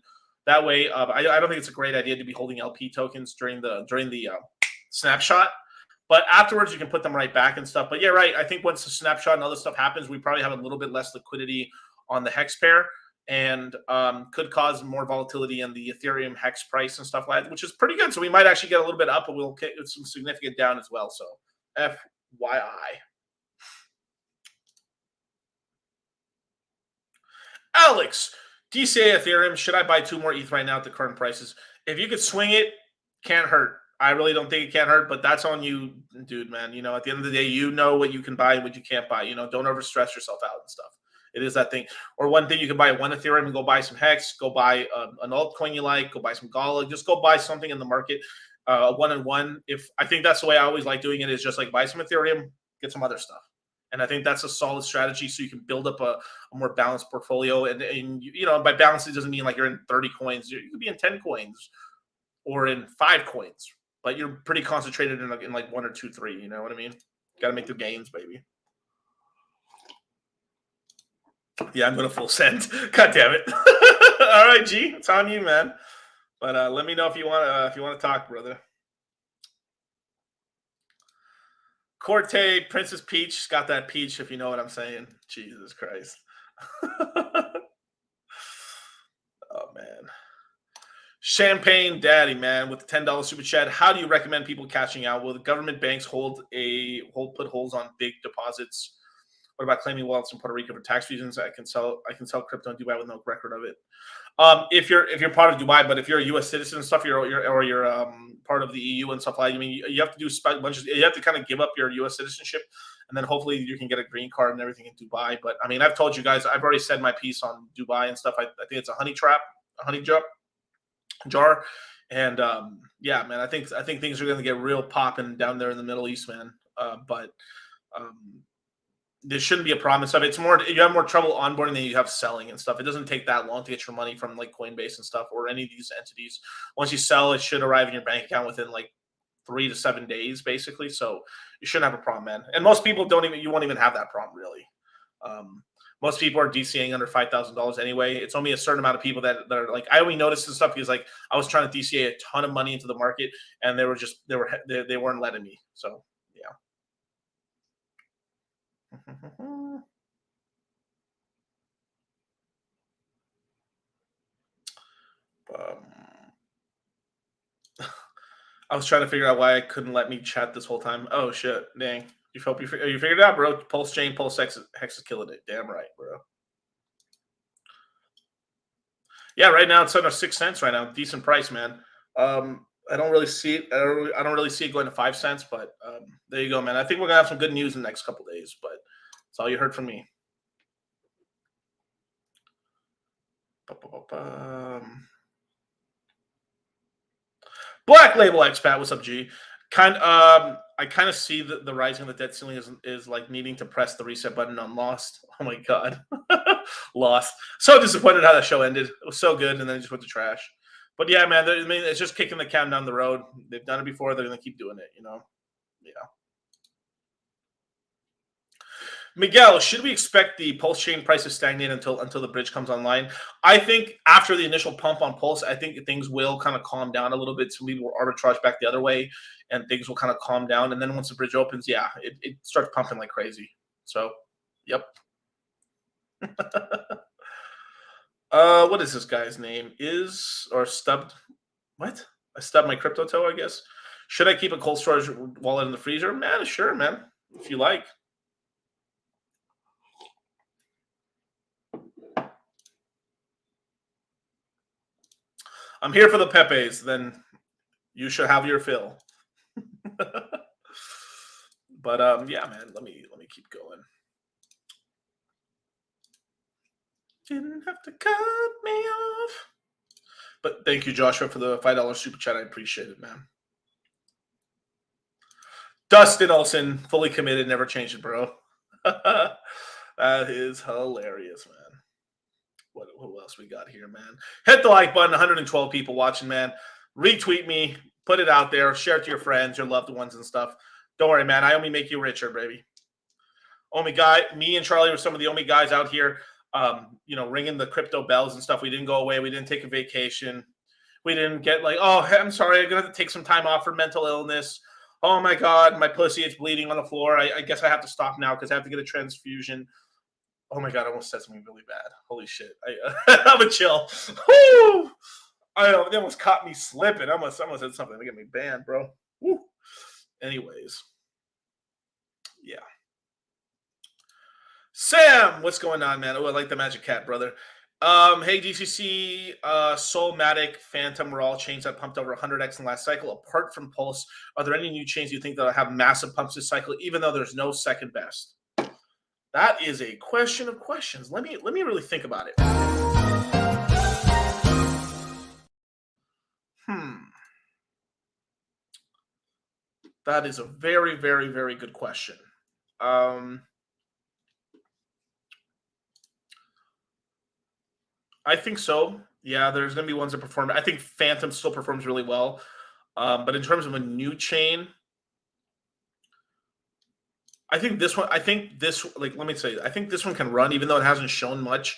that way, I don't think it's a great idea to be holding LP tokens during the snapshot. But afterwards, you can put them right back and stuff. But yeah, right. I think once the snapshot and other stuff happens, we probably have a little bit less liquidity on the Hex pair, and could cause more volatility in the Ethereum Hex price and stuff like that, which is pretty good. So we might actually get a little bit up, but we'll get some significant down as well. So FYI. Alex, DCA Ethereum, should I buy 2 more ETH right now at the current prices? If you could swing it, can't hurt. I really don't think it can't hurt, but that's on you, dude, man. You know, at the end of the day, you know what you can buy and what you can't buy. You know, don't overstress yourself out and stuff. It is that thing. Or one thing, you can buy 1 Ethereum and go buy some Hex, go buy an altcoin you like, go buy some Gala, just go buy something in the market, 1-on-1. If I think that's the way I always like doing it, is just like buy some Ethereum, get some other stuff. And I think that's a solid strategy, so you can build up a more balanced portfolio. And you know, by balance, it doesn't mean like you're in 30 coins. You could be in 10 coins or in 5 coins, but you're pretty concentrated in like 1 or 2, 3. You know what I mean? Got to make the gains, baby. Yeah, I'm going to full send. God damn it. All right, G, it's on you, man. But let me know if you want to talk, brother. Corte, Princess Peach, got that peach, if you know what I'm saying. Jesus Christ. Oh, man. Champagne Daddy, man, with the $10 super chat. How do you recommend people cashing out? Will the government banks put holds on big deposits? What about claiming wallets in Puerto Rico for tax reasons? I can sell crypto in Dubai with no record of it. If you're part of Dubai, but if you're a U.S. citizen and stuff, you're part of the EU and stuff like that, I mean, you have to do a bunch of, you have to kind of give up your U.S. citizenship, and then hopefully you can get a green card and everything in Dubai. But I mean, I've told you guys, I've already said my piece on Dubai and stuff. I think it's a honey jar, and yeah, man, I think things are going to get real popping down there in the Middle East, man. But there shouldn't be a problem and stuff. It's more, you have more trouble onboarding than you have selling and stuff. It doesn't take that long to get your money from like Coinbase and stuff or any of these entities. Once you sell, it should arrive in your bank account within like 3 to 7 days, basically. So you shouldn't have a problem, man. And most people you won't even have that problem, really. Most people are DCAing under $5,000 anyway. It's only a certain amount of people that are like, I only noticed this stuff because like I was trying to DCA a ton of money into the market, and they weren't letting me. So yeah. I was trying to figure out why I couldn't let me chat this whole time. Oh shit, dang! You figured it out, bro. Pulse chain, Pulse Hex is killing it. Damn right, bro. Yeah, right now it's under 6 cents. Right now, decent price, man. I don't really see it. I don't really see it going to 5 cents, but there you go, man. I think we're gonna have some good news in the next couple of days, but that's all you heard from me. Black Label Expat, what's up, G? I kind of see the rising of the debt ceiling is like needing to press the reset button on Lost. Oh my god, Lost. So disappointed how that show ended. It was so good, and then it just went to trash. But yeah, man, I mean, it's just kicking the can down the road. They've done it before. They're gonna keep doing it, you know. Yeah. Miguel, should we expect the Pulse chain price to stagnate until the bridge comes online? I think after the initial pump on Pulse, I think things will kind of calm down a little bit. So we will arbitrage back the other way, and things will kind of calm down. And then once the bridge opens, yeah, it starts pumping like crazy. So, yep. What is this guy's name? Stubbed? What? I stubbed my crypto toe, I guess. Should I keep a cold storage wallet in the freezer? Man, sure, man. If you like. I'm here for the Pepes, then you should have your fill. But yeah, man, let me keep going. Didn't have to cut me off. But thank you, Joshua, for the $5 super chat. I appreciate it, man. Dustin Olsen, fully committed, never changed it, bro. That is hilarious, man. What else we got here, man? Hit the like button. 112 people watching, man. Retweet me. Put it out there. Share it to your friends, your loved ones and stuff. Don't worry, man. I only make you richer, baby. Me and Charlie were some of the only guys out here, you know, ringing the crypto bells and stuff. We didn't go away. We didn't take a vacation. We didn't get like, oh, I'm sorry. I'm going to have to take some time off for mental illness. Oh, my God. My pussy is bleeding on the floor. I guess I have to stop now because I have to get a transfusion. Oh my God, I almost said something really bad. Holy shit. I'm a chill. Woo! They almost caught me slipping. I almost said something to get me banned, bro. Woo! Anyways. Yeah. Sam, what's going on, man? Oh, I like the Magic Cat, brother. Hey, DCC, Soulmatic, Phantom were all chains that pumped over 100x in the last cycle. Apart from Pulse, are there any new chains you think that will have massive pumps this cycle, even though there's no second best? That is a question of questions. Let me really think about it. That is a very, very, very good question. I think so. Yeah, there's going to be ones that perform. I think Phantom still performs really well. But in terms of a new chain, I think this one can run, even though it hasn't shown much.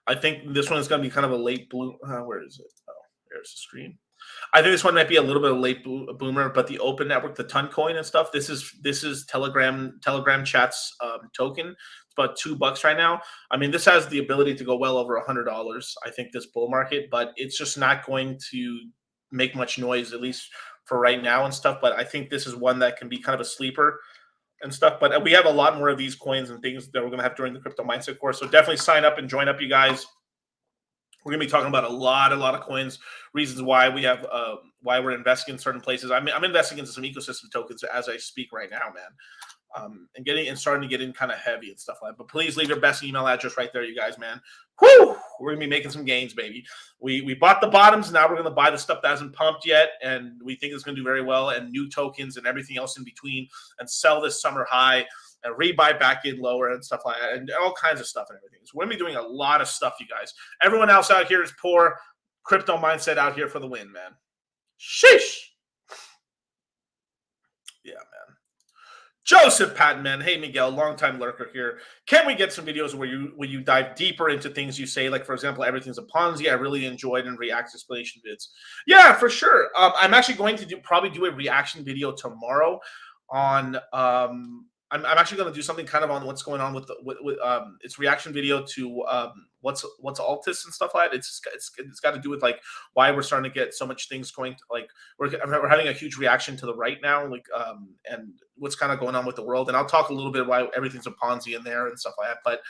I think this one is going to be kind of a late bloom. Where is it? Oh, there's the screen. I think this one might be a little bit of a late boomer, but the open network, the Ton coin and stuff, this is Telegram chat's token. It's about $2 right now. I mean, this has the ability to go well over $100. I think this bull market, but it's just not going to make much noise, at least for right now and stuff. But I think this is one that can be kind of a sleeper and stuff. But we have a lot more of these coins and things that we're going to have during the Crypto Mindset course. So definitely sign up and join up, you guys. We're going to be talking about a lot of coins, reasons why we have, why we're investing in certain places. I'm investing into some ecosystem tokens as I speak right now, man. And starting to get in kind of heavy and stuff like that. But please leave your best email address right there, you guys, man. Whoo! We're going to be making some gains, baby. We bought the bottoms. Now we're going to buy the stuff that hasn't pumped yet. And we think it's going to do very well, and new tokens and everything else in between, and sell this summer high and rebuy back in lower and stuff like that, and all kinds of stuff and everything. So we're going to be doing a lot of stuff, you guys. Everyone else out here is poor. Crypto mindset out here for the win, man. Sheesh. Yeah, man. Joseph Patton, man. Hey, Miguel, longtime lurker here. Can we get some videos where you dive deeper into things you say? Like, for example, everything's a Ponzi. I really enjoyed and react explanation vids. Yeah, for sure. I'm actually going to probably do a reaction video tomorrow on I'm actually going to do something kind of on what's going on with its reaction video to what's Altus and stuff like that. It's got to do with like why we're starting to get so much things going. Like we're having a huge reaction to the right now, like and what's kind of going on with the world. And I'll talk a little bit why everything's a Ponzi in there and stuff like that. But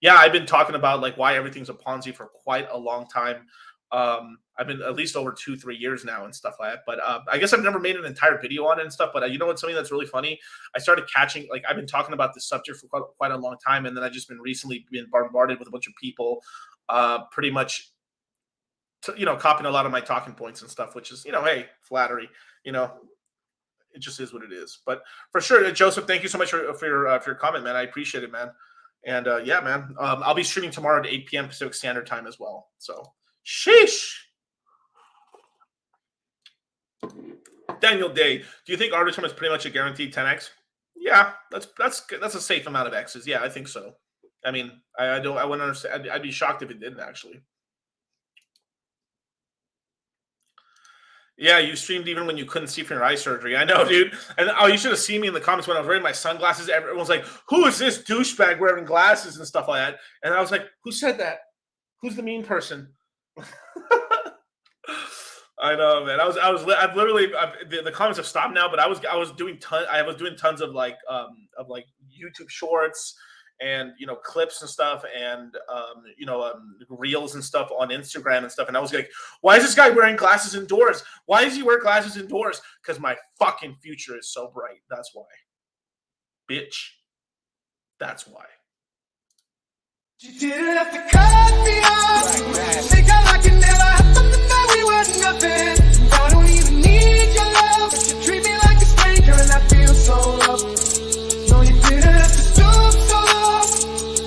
yeah, I've been talking about like why everything's a Ponzi for quite a long time. I've been at least over 2-3 years now and stuff like that. But I guess I've never made an entire video on it and stuff. But you know what's something that's really funny? I started catching, like, I've been talking about this subject for quite a long time, and then I've just been recently bombarded with a bunch of people, pretty much, copying a lot of my talking points and stuff. Which is, hey, flattery. It just is what it is. But for sure, Joseph, thank you so much for your comment, man. I appreciate it, man. And yeah, man, I'll be streaming tomorrow at 8 p.m. Pacific Standard Time as well. So, sheesh. Daniel Day, do you think Arbitrum is pretty much a guaranteed 10x? Yeah, that's a safe amount of X's. Yeah, I think so. I mean, I wouldn't understand. I'd be shocked if it didn't actually. Yeah, you streamed even when you couldn't see from your eye surgery. I know, dude. And you should have seen me in the comments when I was wearing my sunglasses. Everyone was like, "Who is this douchebag wearing glasses and stuff like that?" And I was like, "Who said that? Who's the mean person?" I know, man. I've literally the comments have stopped now, but I was doing tons of like YouTube shorts and clips and stuff, and reels and stuff on Instagram and stuff. And I was like, why is this guy wearing glasses indoors? Why does he wear glasses indoors? Because my fucking future is so bright. That's why, bitch. That's why. You didn't have to cut me off. Think I like it never happened, that we were nothing. I don't even need your love, but you treat me like a stranger, and I feel so loved. No, you didn't have to stoop so low.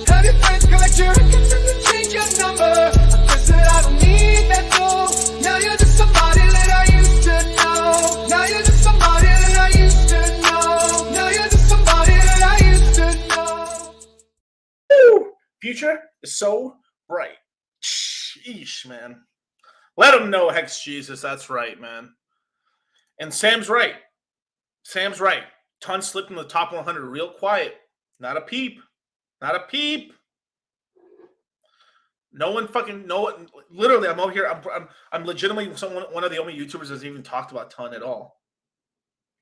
Have your friends collect your records and then change your number. I guess that I don't need that though. Now you're just somebody that I used to know. Now you're just somebody that I used to know. Now you're just somebody that I used to know. Woo! Future is so bright. Sheesh, man. Let them know, Hex Jesus. That's right, man. And Sam's right. Sam's right. Ton slipped in the top 100 real quiet. Not a peep. Not a peep. No one. Literally, I'm over here. I'm legitimately one of the only YouTubers that's even talked about Ton at all.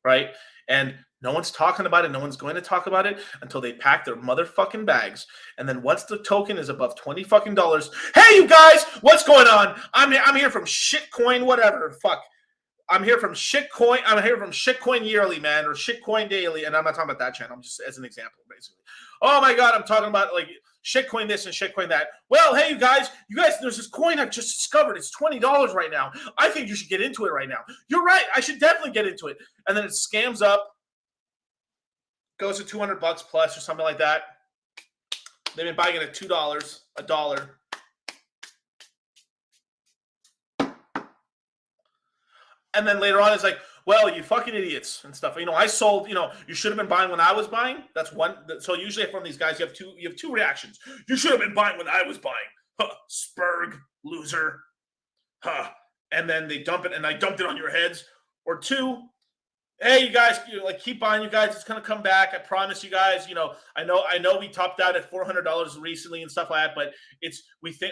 Right? And no one's talking about it. No one's going to talk about it until they pack their motherfucking bags. And then once the token is above $20 fucking, hey, you guys, what's going on? I'm here from Shitcoin, whatever. Fuck. I'm here from Shitcoin. I'm here from Shitcoin Yearly, man, or Shitcoin Daily. And I'm not talking about that channel. I'm just as an example, basically. Oh my God, I'm talking about like Shitcoin this and Shitcoin that. Well, hey, you guys, there's this coin I've just discovered. It's $20 right now. I think you should get into it right now. You're right. I should definitely get into it. And then it scams up, goes to $200 plus or something like that. They've been buying it at $2, $1. And then later on, it's like, well, you fucking idiots and stuff. I sold, you should have been buying when I was buying. That's one. So usually from these guys, you have two reactions. You should have been buying when I was buying. Huh, Spurg, loser. Huh. And then they dump it, and I dumped it on your heads. Or two, hey, you guys, keep buying, you guys. It's gonna come back. I promise you guys. I know we topped out at $400 recently and stuff like that, but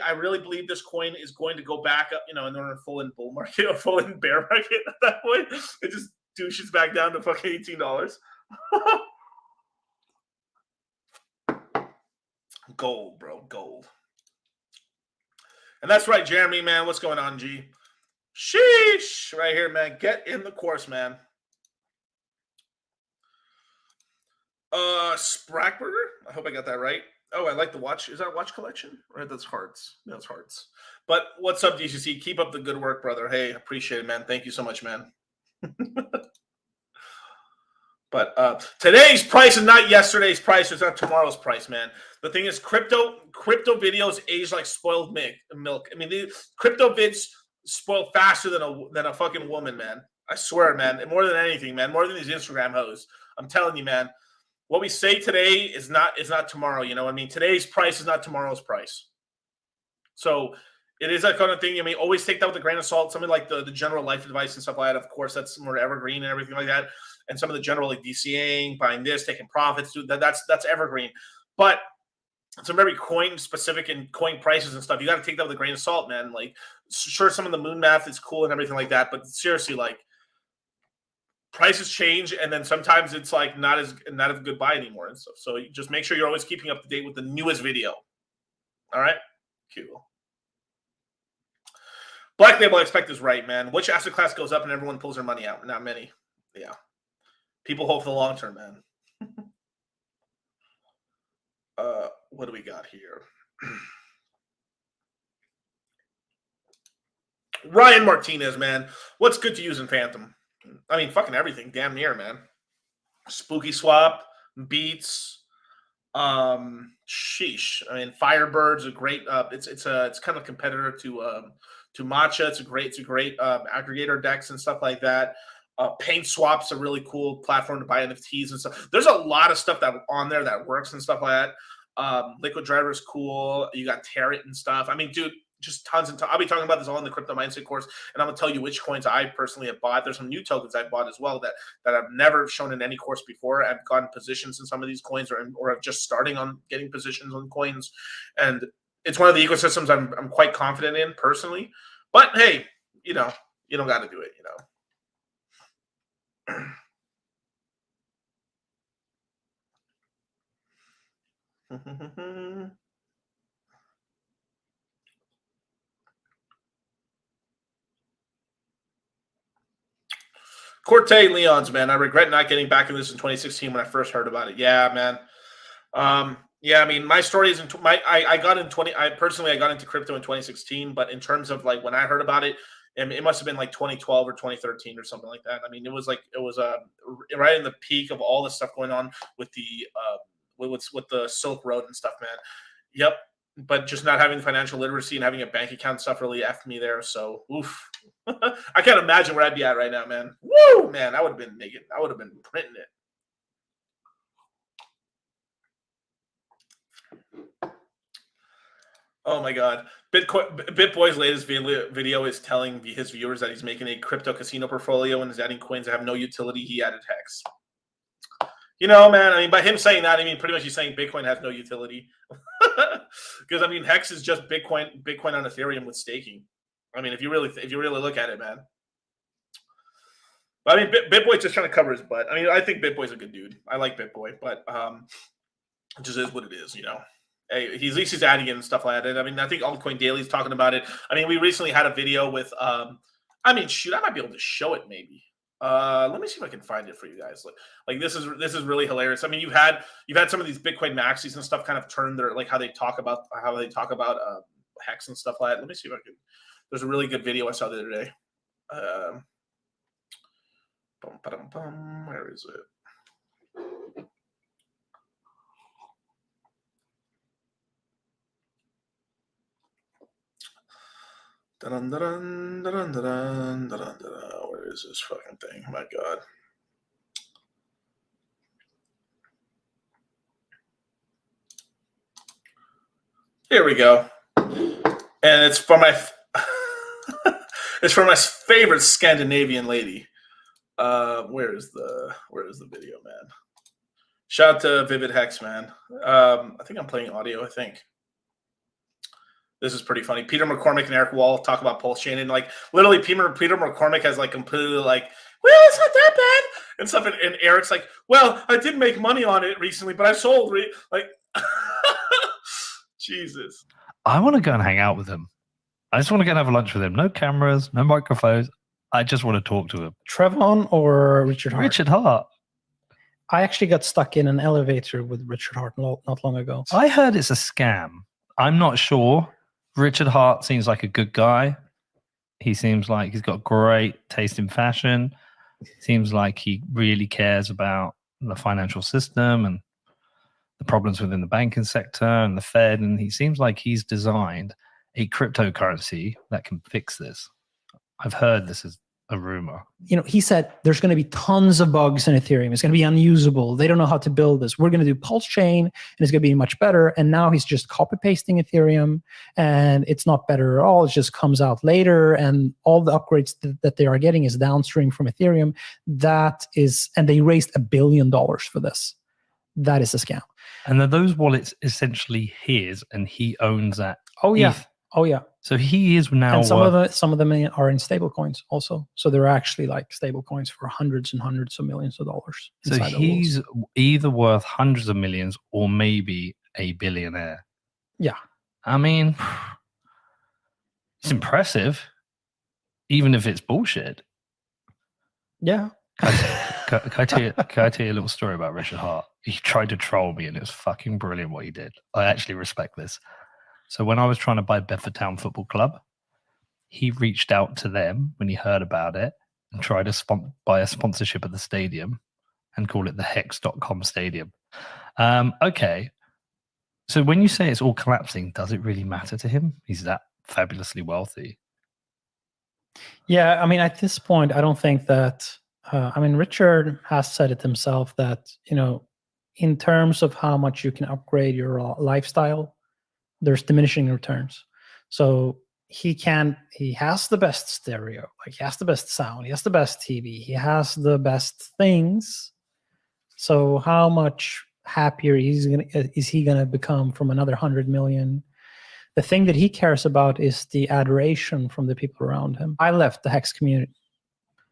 I really believe this coin is going to go back up. And they're in a full in bull market or full in bear market at that point. It just douches back down to fucking $18. Gold, bro, gold. And that's right, Jeremy, man. What's going on, G? Sheesh. Right here, man. Get in the course, man. Sprackburger? I hope I got that right. Oh, I like the watch. Is that a watch collection? Right, that's Hart's. No, it's Hart's. But what's up, DCC? Keep up the good work, brother. Hey, appreciate it, man. Thank you so much, man. But today's price is not yesterday's price. It's not tomorrow's price, man. The thing is, crypto videos age like spoiled milk. I mean, the crypto vids spoil faster than a fucking woman, man. I swear, man. More than anything, man. More than these Instagram hoes. I'm telling you, man. What we say today is not tomorrow. You know what I mean? Today's price is not tomorrow's price. So it is that kind of thing. I mean, always take that with a grain of salt. Something like the general life advice and stuff like that. Of course, that's more evergreen and everything like that. And some of the general like DCAing, buying this, taking profits, that's evergreen. But some very coin specific and coin prices and stuff, you got to take that with a grain of salt, man. Like, sure, some of the moon math is cool and everything like that, but seriously, like, prices change, and then sometimes it's like not as good buy anymore and stuff. So you just make sure you're always keeping up to date with the newest video. All right, cool. Black Label, I expect is right, man. Which asset class goes up and everyone pulls their money out? Not many. Yeah. People hope for the long term, man. What do we got here? Ryan Martinez, man. What's good to use in Phantom? I mean, fucking everything. Damn near, man. Spooky Swap, Beats. Sheesh. I mean, Firebird's a great. It's kind of competitor to Matcha. It's a great aggregator decks and stuff like that. Paint Swap's a really cool platform to buy NFTs and stuff. There's a lot of stuff that on there that works and stuff like that. Liquid Driver's cool. You got Tarot and stuff. I mean, dude, just tons and tons. I'll be talking about this all in the Crypto Mindset course, and I'm gonna tell you which coins I personally have bought. There's some new tokens I bought as well that I've never shown in any course before. I've gotten positions in some of these coins, or I'm just starting on getting positions on coins, and it's one of the ecosystems I'm quite confident in personally. But hey, you know, you don't got to do it, you know. Corte Leons, man. I regret not getting back in this in 2016 when I first heard about it. Yeah, man. Yeah, I mean, my story is I got into crypto in 2016, but in terms of like when I heard about it, it must have been like 2012 or 2013 or something like that. I mean, it was right in the peak of all the stuff going on with the with the Silk Road and stuff, man. Yep. But just not having financial literacy and having a bank account and stuff really effed me there. So, oof. I can't imagine where I'd be at right now, man. Woo, man, I would have been making. I would have been printing it. Oh my God. BitBoy's latest video is telling his viewers that he's making a crypto casino portfolio and is adding coins that have no utility. He added Hex. You know, man, I mean, by him saying that, I mean, pretty much he's saying Bitcoin has no utility. Because, I mean, Hex is just Bitcoin on Ethereum with staking. I mean, if you really look at it, man. But, I mean, BitBoy's just trying to cover his butt. I mean, I think BitBoy's a good dude. I like BitBoy, but it just is what it is, you know. Hey, at least he's adding it and stuff like that. I mean, I think Altcoin Daily's talking about it. I mean, we recently had a video with, I mean, shoot, I might be able to show it maybe. Let me see if I can find it for you guys. Like this is really hilarious. I mean, you've had some of these Bitcoin maxis and stuff kind of turn their like how they talk about Hex and stuff like that. Let me see if I can. There's a really good video I saw the other day. Where is it? Where is this fucking thing? My God. Here we go. And it's for my favorite Scandinavian lady. Where is the video, man? Shout out to Vivid Hex, man. I think I'm playing audio, I think. This is pretty funny. Peter McCormick and Eric Wall talk about Pulse Chain, and like literally Peter McCormick has like completely like, well, it's not that bad and stuff. And Eric's like, well, I did make money on it recently, but I sold like Jesus. I want to go and hang out with him. I just want to go and have lunch with him. No cameras, no microphones. I just want to talk to him. Trevon or Richard Hart? Richard Hart. I actually got stuck in an elevator with Richard Hart not long ago. I heard it's a scam. I'm not sure. Richard Hart seems like a good guy. He seems like he's got great taste in fashion. Seems like he really cares about the financial system and the problems within the banking sector and the Fed. And he seems like he's designed a cryptocurrency that can fix this. I've heard this is a rumor. He said there's going to be tons of bugs in Ethereum. It's going to be unusable. They don't know how to build this. We're going to do Pulse Chain, and it's going to be much better. And now he's just copy pasting Ethereum, and it's not better at all. It just comes out later, and all the upgrades that they are getting is downstream from Ethereum. And they raised $1 billion for this. That is a scam. And are those wallets essentially his, and he owns that? Oh yeah. ETH? Oh yeah. So he is now. And some of them are in stable coins also. So they're actually like stable coins for hundreds and hundreds of millions of dollars. So he's either worth hundreds of millions or maybe a billionaire. Yeah. I mean, it's impressive, even if it's bullshit. Yeah. Can I tell you a little story about Richard Hart? He tried to troll me, and it was fucking brilliant what he did. I actually respect this. So when I was trying to buy Bedford Football Club, he reached out to them when he heard about it and tried to buy a sponsorship of the stadium and call it the Hex.com Stadium. Okay. So when you say it's all collapsing, does it really matter to him? He's that fabulously wealthy. Yeah, I mean, at this point, I don't think that. Richard has said it himself that in terms of how much you can upgrade your lifestyle, there's diminishing returns. So he has the best stereo, like he has the best sound, he has the best TV, he has the best things. So how much happier is he gonna become from another 100 million? The thing that he cares about is the adoration from the people around him. I left the Hex community.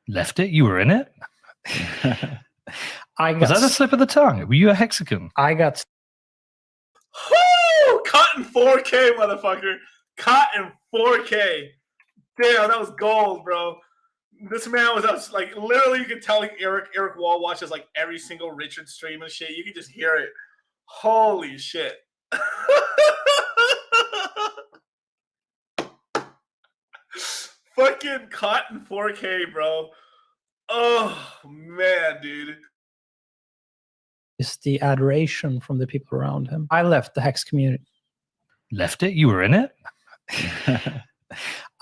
Left it? You were in it? Was that a slip of the tongue? Were you a Hexican? I got. Caught in 4K, motherfucker. Caught in 4K. Damn, that was gold, bro. This man was like, literally, you could tell like Eric Wall watches like every single Richard stream and shit. You could just hear it. Holy shit. Fucking caught in 4K, bro. Oh, man, dude. It's the adoration from the people around him. I left the Hex community. Left it? You were in it?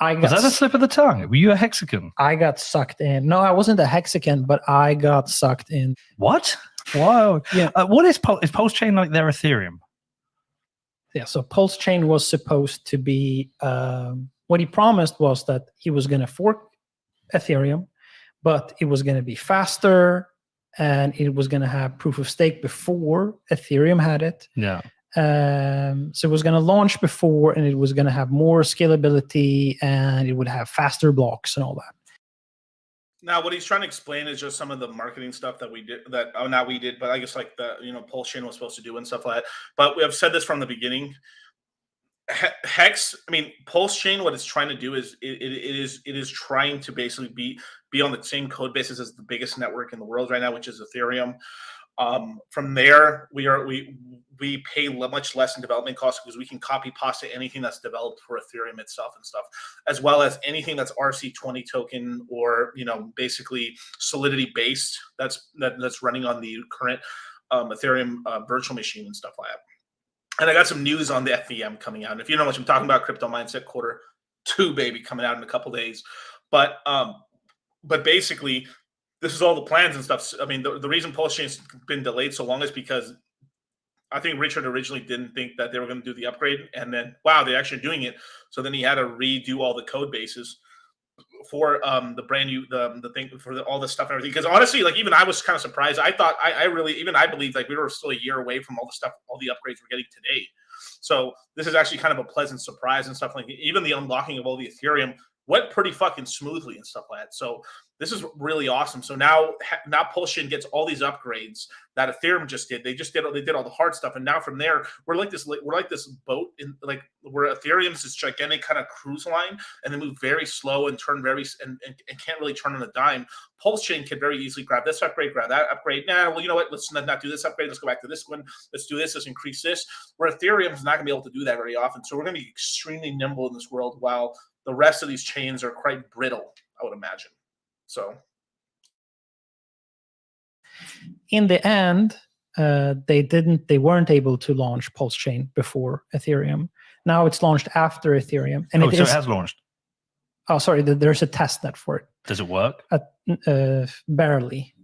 Was that a slip of the tongue? Were you a Hexican? I got sucked in. No, I wasn't a Hexican, but I got sucked in. What? Wow. Yeah. What is Pulse Chain like their Ethereum? Yeah, so Pulse Chain was supposed to be, what he promised was that he was going to fork Ethereum, but it was going to be faster and it was going to have proof of stake before Ethereum had it. Yeah. So it was going to launch before, and it was going to have more scalability, and it would have faster blocks and all that. Now, what he's trying to explain is just some of the marketing stuff that we did. But I guess like the Pulse Chain was supposed to do and stuff like that. But we have said this from the beginning. Hex, Pulse Chain, what it's trying to do is it is trying to basically be on the same code basis as the biggest network in the world right now, which is Ethereum. From there, we pay much less in development costs because we can copy pasta anything that's developed for Ethereum itself and stuff, as well as anything that's RC20 token or basically Solidity based that's running on the current Ethereum virtual machine and stuff like that. And I got some news on the FVM coming out. And if you know what I'm talking about, Crypto Mindset Q2, baby, coming out in a couple days. But basically, this is all the plans and stuff. The reason Pulse Chain's been delayed so long is because I think Richard originally didn't think that they were going to do the upgrade, and then they're actually doing it. So then he had to redo all the code bases for the brand new the thing for all this stuff and everything. Because honestly, like even I was kind of surprised. I thought I believed like we were still a year away from all the stuff, all the upgrades we're getting today. So this is actually kind of a pleasant surprise and stuff like even the unlocking of all the Ethereum went pretty fucking smoothly and stuff like that. So This is really awesome. So now Pulse Chain gets all these upgrades that Ethereum just did. They did all the hard stuff, and now from there we're like this boat in like where Ethereum's this gigantic kind of cruise line, and they move very slow and turn and can't really turn on a dime. Pulse Chain can very easily grab this upgrade, grab that upgrade. Nah, well, you know what? Let's not do this upgrade. Let's go back to this one. Let's do this. Let's increase this. Where Ethereum's not going to be able to do that very often. So we're going to be extremely nimble in this world, while the rest of these chains are quite brittle, I would imagine. So in the end, they weren't able to launch Pulse Chain before Ethereum. Now it's launched after Ethereum, and it has launched. Oh, sorry, there's a testnet for it. Does it work? Barely.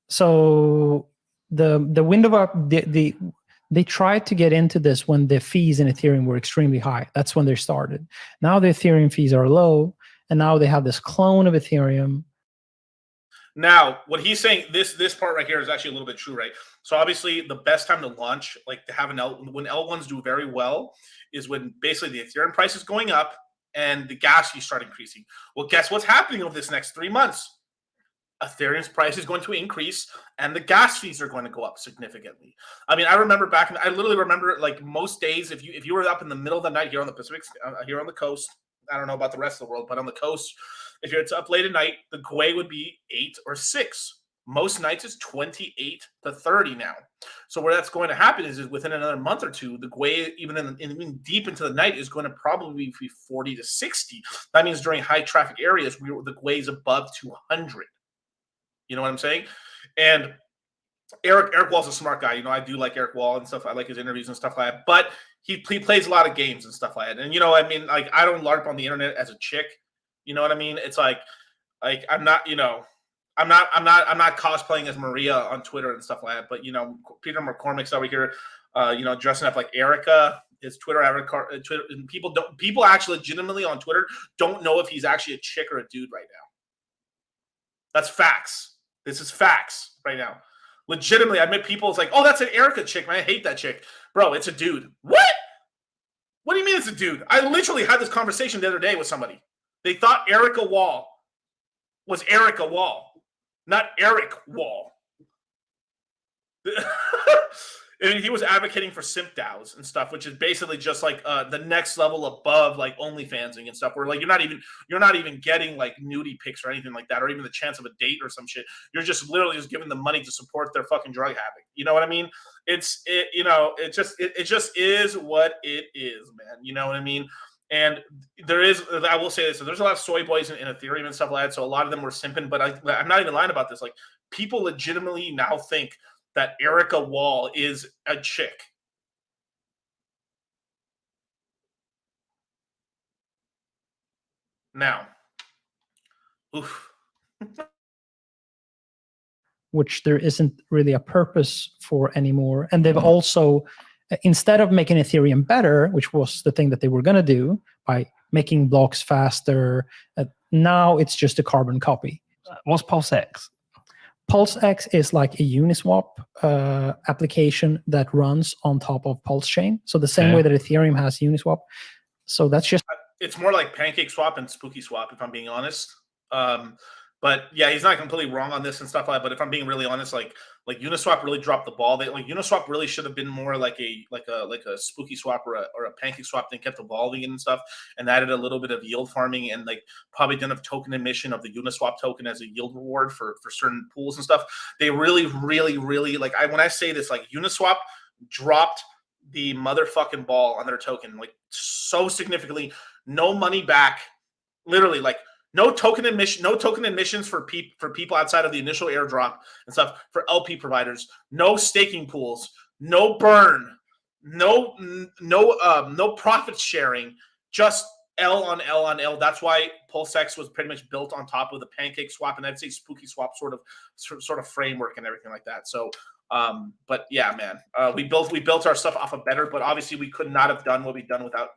So the window up, they tried to get into this when the fees in Ethereum were extremely high. That's when they started. Now the Ethereum fees are low, and now they have this clone of Ethereum. Now, what he's saying, this part right here is actually a little bit true, right? So obviously, the best time to launch, like to have when L1s do very well, is when basically the Ethereum price is going up and the gas fees start increasing. Well, guess what's happening over this next 3 months? Ethereum's price is going to increase, and the gas fees are going to go up significantly. I mean, I literally remember like most days, if you were up in the middle of the night here on the Pacific, here on the coast. I don't know about the rest of the world, but on the coast, if it's up late at night, the Gwei would be 8 or 6. Most nights it's 28 to 30 now. So where that's going to happen is within another month or two, the Gwei, even deep into the night, is going to probably be 40 to 60. That means during high traffic areas, the Gwei is above 200. You know what I'm saying? And Eric Wall's a smart guy. You know, I do like Eric Wall and stuff. I like his interviews and stuff like that. But he plays a lot of games and stuff like that. And, you know, I mean, like, I don't LARP on the internet as a chick. You know what I mean? It's like I'm not, you know, I'm not cosplaying as Maria on Twitter and stuff like that. But, you know, Peter McCormick's over here, you know, dressing up like Erica. His Twitter avatar. People actually legitimately on Twitter don't know if he's actually a chick or a dude right now. That's facts. This is facts right now. Legitimately, I met people. It's like, oh, that's an Erica chick, man. I hate that chick, bro. It's a dude. What? What do you mean it's a dude? I literally had this conversation the other day with somebody. They thought Erica Wall was Erica Wall, not Eric Wall. And he was advocating for simp DAOs and stuff, which is basically just like the next level above like OnlyFansing and stuff, where like you're not even getting like nudie pics or anything like that, or even the chance of a date or some shit. You're just literally just giving them money to support their fucking drug habit. You know what I mean? It just is what it is, man. You know what I mean? And there is, I will say this, so there's a lot of soy boys in Ethereum and stuff like that. So a lot of them were simping, but I'm not even lying about this. Like, people legitimately now think that Erica Wall is a chick. Now, oof. Which there isn't really a purpose for anymore. And they've also, instead of making Ethereum better, which was the thing that they were going to do by making blocks faster, now it's just a carbon copy. What's PulseX? PulseX is like a Uniswap application that runs on top of Pulse Chain. So the same way that Ethereum has Uniswap. So that's just... It's more like Pancake Swap and Spooky Swap, if I'm being honest. But yeah, he's not completely wrong on this and stuff like that. But if I'm being really honest, like Uniswap really dropped the ball. Uniswap really should have been more like a Spooky Swap or a Pancake Swap. Then kept evolving and stuff, and added a little bit of yield farming, and like probably done a token emission of the Uniswap token as a yield reward for certain pools and stuff. They really like, when I say this, like, Uniswap dropped the motherfucking ball on their token, like, so significantly. No money back, literally, like. No token emissions for people outside of the initial airdrop and stuff, for LP providers. No staking pools. No burn. No profit sharing. Just L on L on L. That's why PulseX was pretty much built on top of the Pancake Swap and I'd say Spooky Swap sort of framework and everything like that. So, but yeah, man, we built our stuff off of better, but obviously we could not have done what we've done without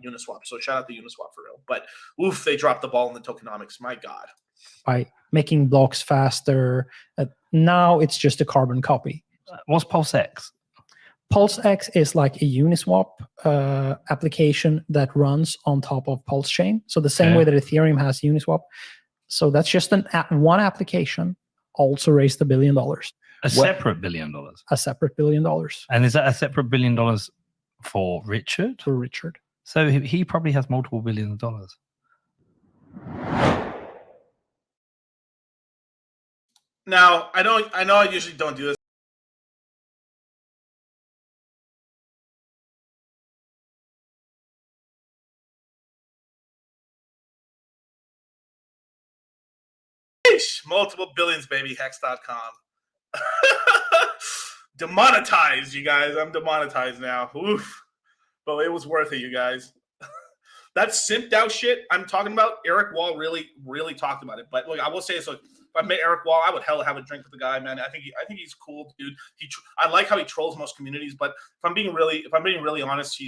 Uniswap. So shout out to Uniswap for real. But oof, they dropped the ball in the tokenomics. My God. By making blocks faster, now it's just a carbon copy. What's PulseX? PulseX is like a Uniswap application that runs on top of Pulse Chain. So the same way that Ethereum has Uniswap. So that's just one application also raised $1 billion. A separate $1 billion. A separate $1 billion. And is that a separate $1 billion for Richard? For Richard. So he probably has multiple billions of dollars. Now, I know I usually don't do this. Multiple billions, baby. Hex.com. Demonetized, you guys. I'm demonetized now. Oof. But it was worth it, you guys. That simped out shit I'm talking about, Eric Wall really, really talked about it. But look, I will say this: if I met Eric Wall, I would hell have a drink with the guy, man. I think he's cool, dude. I like how he trolls most communities. But if I'm being really honest,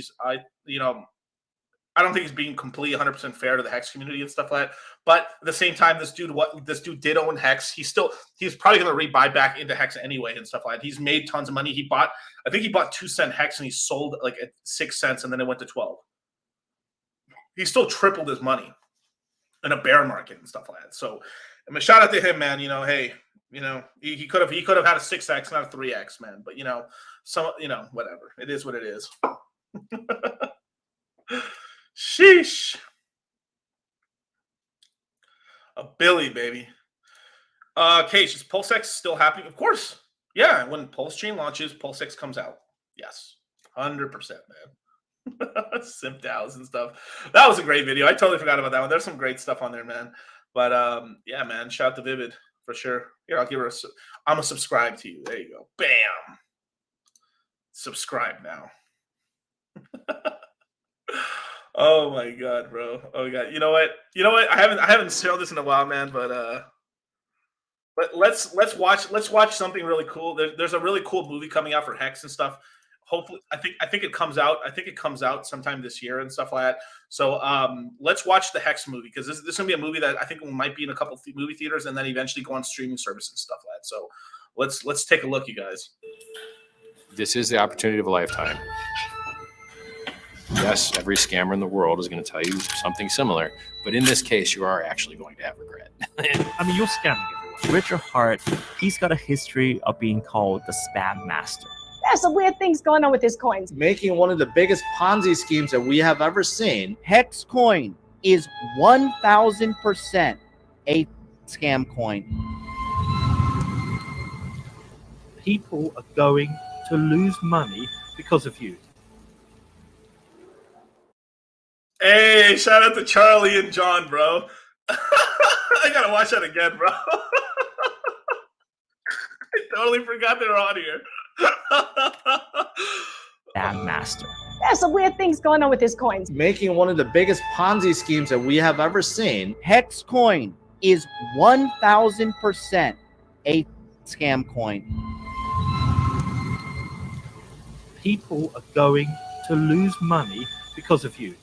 I don't think he's being completely 100% fair to the Hex community and stuff like that. But at the same time, this dude did own Hex. He's probably going to rebuy back into Hex anyway and stuff like that. He's made tons of money. I think he bought 2-cent Hex and he sold like at 6 cents and then it went to 12. He still tripled his money in a bear market and stuff like that. So, I mean, shout out to him, man. Hey, he could have had a 6x, not a 3x, man. But whatever. It is what it is. Sheesh. A Billy, baby. Case, is PulseX still happening? Of course. Yeah, when Pulse Chain launches, PulseX comes out. Yes. 100%, man. Simped out and stuff. That was a great video. I totally forgot about that one. There's some great stuff on there, man. But yeah, man, shout out to Vivid for sure. Here, I'll give her I'm gonna subscribe to you. There you go. Bam. Subscribe now. Oh my god, bro. Oh my god. You know what? I haven't shown this in a while, man, but let's watch something really cool. There's a really cool movie coming out for Hex and stuff. Hopefully, I think it comes out. I think it comes out sometime this year and stuff like that. So let's watch the Hex movie because this is gonna be a movie that I think might be in a couple of movie theaters and then eventually go on streaming services and stuff like that. So let's take a look, you guys. This is the opportunity of a lifetime. Yes, every scammer in the world is going to tell you something similar, but in this case, you are actually going to have regret. I mean, you're scamming everyone. Richard Hart, he's got a history of being called the spam master. There's some weird things going on with his coins. Making one of the biggest Ponzi schemes that we have ever seen. Hex coin is 1,000% a scam coin. People are going to lose money because of you. Hey, shout out to Charlie and John, bro. I gotta watch that again, bro. I totally forgot they were on here. Spam master. There's some weird things going on with his coins. Making one of the biggest Ponzi schemes that we have ever seen. Hex coin is 1,000% a scam coin. People are going to lose money because of you.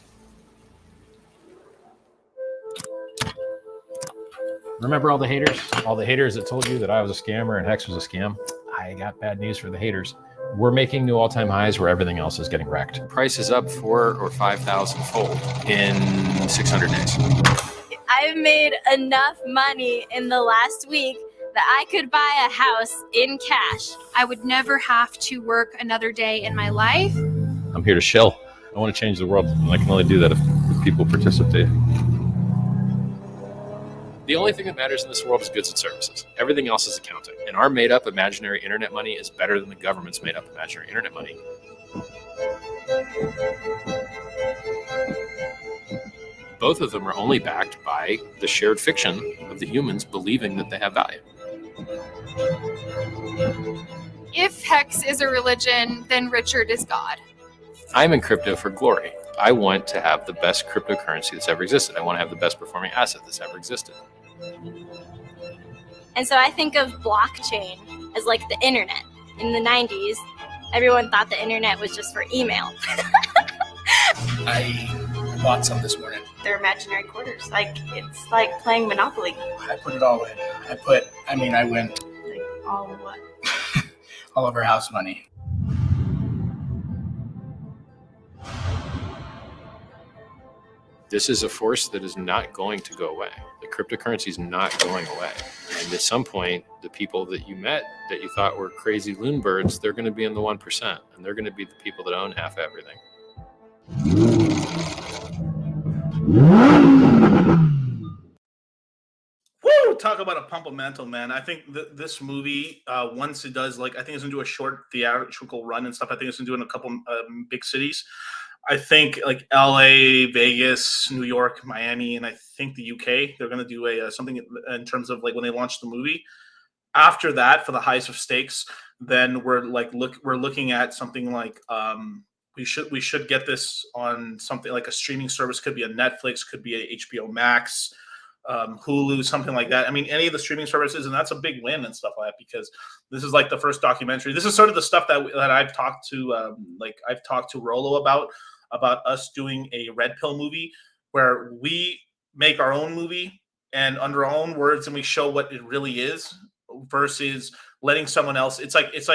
Remember all the haters? All the haters that told you that I was a scammer and Hex was a scam? I got bad news for the haters. We're making new all-time highs where everything else is getting wrecked. Price is up 4,000 or 5,000 fold in 600 days. I've made enough money in the last week that I could buy a house in cash. I would never have to work another day in my life. I'm here to shill. I want to change the world, and I can only do that if people participate. The only thing that matters in this world is goods and services. Everything else is accounting. And our made-up imaginary internet money is better than the government's made-up imaginary internet money. Both of them are only backed by the shared fiction of the humans believing that they have value. If Hex is a religion, then Richard is God. I'm in crypto for glory. I want to have the best cryptocurrency that's ever existed. I want to have the best performing asset that's ever existed. And so I think of blockchain as like the internet. In the 90s, everyone thought the internet was just for email. I bought some this morning. They're imaginary quarters. It's like playing Monopoly. I put it all in. I went. Like all of what? All of our house money. This is a force that is not going to go away. Like, cryptocurrency is not going away. And at some point, the people that you met that you thought were crazy loon birds, they're going to be in the 1%, and they're going to be the people that own half everything. Woo! Talk about a pump of mental, man. I think this movie, once it does, like, I think it's going to do a short theatrical run and stuff. I think it's going to do in a couple big cities. I think like LA, Vegas, New York, Miami, and I think the UK, they're going to do a something in terms of like when they launch the movie. After that, for the highest of stakes, then we're looking at something like we should get this on something like a streaming service. Could be a Netflix, could be a HBO Max, Hulu, something like that. I mean, any of the streaming services, and that's a big win and stuff like that, because this is like the first documentary. This is sort of the stuff that I've talked to I've talked to Rolo about us doing a red pill movie where we make our own movie and under our own words, and we show what it really is versus letting someone else. It's like it's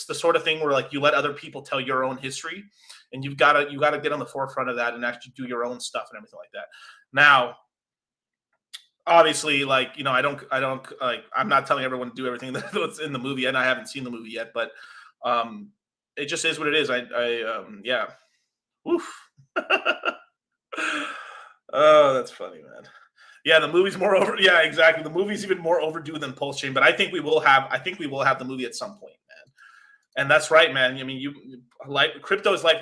the sort of thing where like you let other people tell your own history, and you gotta get on the forefront of that and actually do your own stuff and everything like that. Now, obviously, like, you know, I don't like, I'm not telling everyone to do everything that's in the movie, and I haven't seen the movie yet, but it just is what it is. Yeah. Oof. Oh, that's funny, man. Yeah, the movie's more over. Yeah, exactly. The movie's even more overdue than Pulse Chain, but I think we will have the movie at some point, man. And that's right, man. I mean, you like crypto is like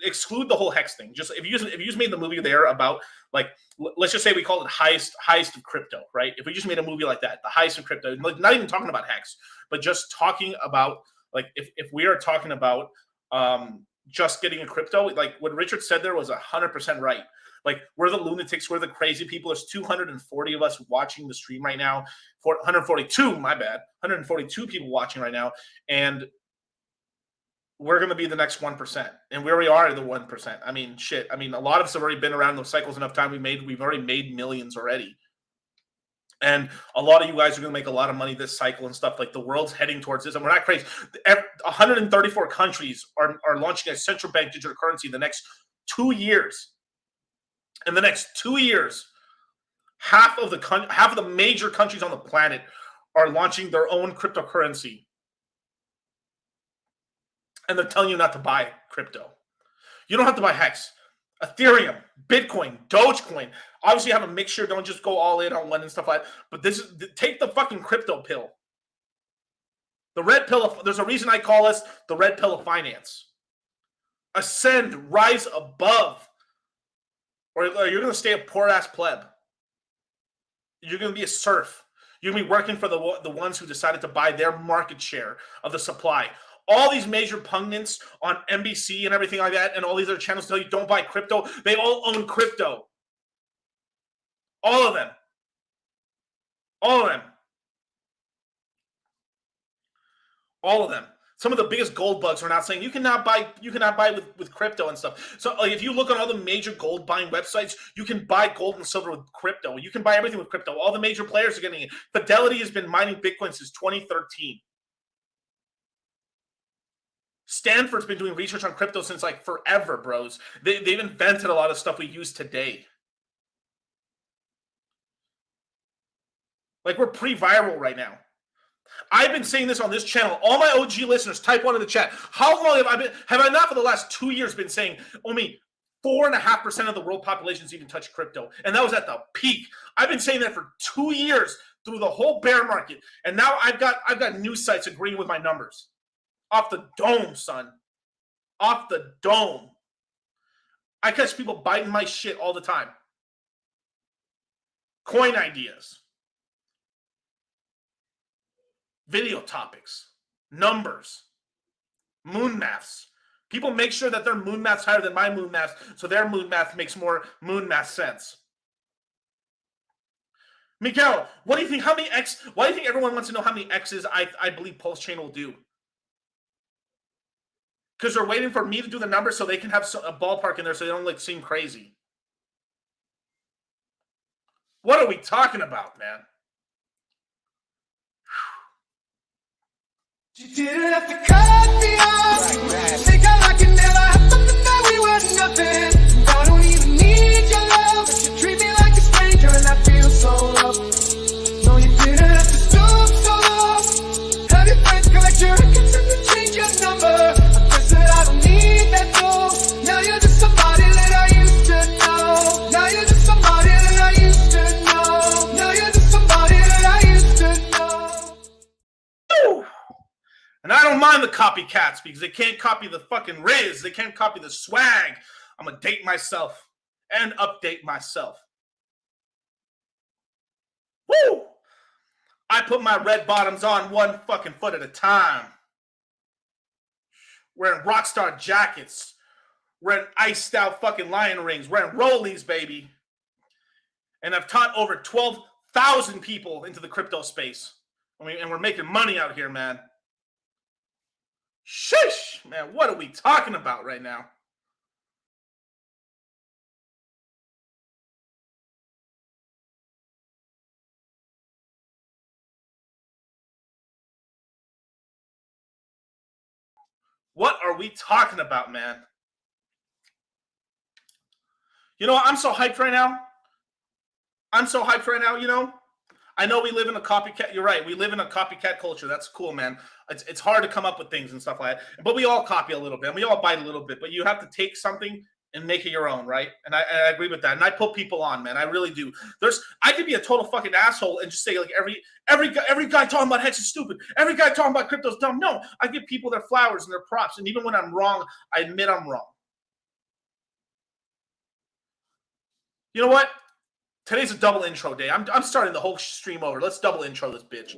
exclude the whole hex thing. Just if you just made the movie there about, like, let's just say we call it highest of crypto, right? If we just made a movie like that, the highest of crypto, like not even talking about hex, but just talking about, like, if we are talking about just getting a crypto, like what Richard said there was 100% right. Like, we're the lunatics, we're the crazy people. There's 240 of us watching the stream right now. 142 people watching right now, and we're going to be the next 1%. And we already are the 1%. I mean, shit. I mean, a lot of us have already been around those cycles enough time. We've already made millions already. And a lot of you guys are going to make a lot of money this cycle and stuff. Like, the world's heading towards this, and we're not crazy. 134 countries are launching a central bank digital currency in the next 2 years. In the next 2 years, half of the major countries on the planet are launching their own cryptocurrency. And they're telling you not to buy crypto. You don't have to buy Hex. Ethereum, Bitcoin, Dogecoin. Obviously, have a mixture. Don't just go all in on one and stuff like that. But take the fucking crypto pill. The red pill. There's a reason I call us the red pill of finance. Ascend, rise above. Or you're going to stay a poor-ass pleb. You're going to be a serf. You're going to be working for the ones who decided to buy their market share of the supply. All these major pundits on NBC and everything like that, and all these other channels tell you don't buy crypto. They all own crypto. All of them. All of them. All of them. Some of the biggest gold bugs are now saying you cannot buy with crypto and stuff. So, like, if you look on all the major gold buying websites, you can buy gold and silver with crypto. You can buy everything with crypto. All the major players are getting it. Fidelity has been mining Bitcoin since 2013. Stanford's been doing research on crypto since, like, forever, bros. They've invented a lot of stuff we use today. Like, we're pre-viral right now. I've been saying this on this channel. All my OG listeners, type 1 in the chat. How long have I not for the last 2 years been saying only 4.5% of the world population is even touching crypto? And that was at the peak. I've been saying that for 2 years through the whole bear market. And now I've got news sites agreeing with my numbers. Off the dome, son. Off the dome. I catch people biting my shit all the time. Coin ideas. Video topics, numbers, moon maths. People make sure that their moon math's higher than my moon math, so their moon math makes more moon math sense. Miguel, what do you think? Why do you think everyone wants to know how many X's I believe Pulse Chain will do? Because they're waiting for me to do the numbers so they can have a ballpark in there so they don't seem crazy. What are we talking about, man? You didn't have to cut me off. Think like it never happened, that we were nothing. I don't even need your love, but you treat me like a stranger, and I And I don't mind the copycats because they can't copy the fucking Riz. They can't copy the swag. I'm going to date myself and update myself. Woo! I put my red bottoms on one fucking foot at a time. Wearing rockstar jackets. Wearing iced out fucking lion rings. Wearing rollies, baby. And I've taught over 12,000 people into the crypto space. And we're making money out here, man. Sheesh, man, what are we talking about right now? What are we talking about, man? You know, I'm so hyped right now. You know. I know we live in a copycat. You're right. We live in a copycat culture. That's cool, man. It's hard to come up with things and stuff like that. But we all copy a little bit. And we all bite a little bit. But you have to take something and make it your own, right? And I agree with that. And I put people on, man. I really do. I could be a total fucking asshole and just say like every guy talking about Hex is stupid. Every guy talking about crypto is dumb. No, I give people their flowers and their props. And even when I'm wrong, I admit I'm wrong. You know what? Today's a double intro day. I'm starting the whole stream over. Let's double intro this bitch.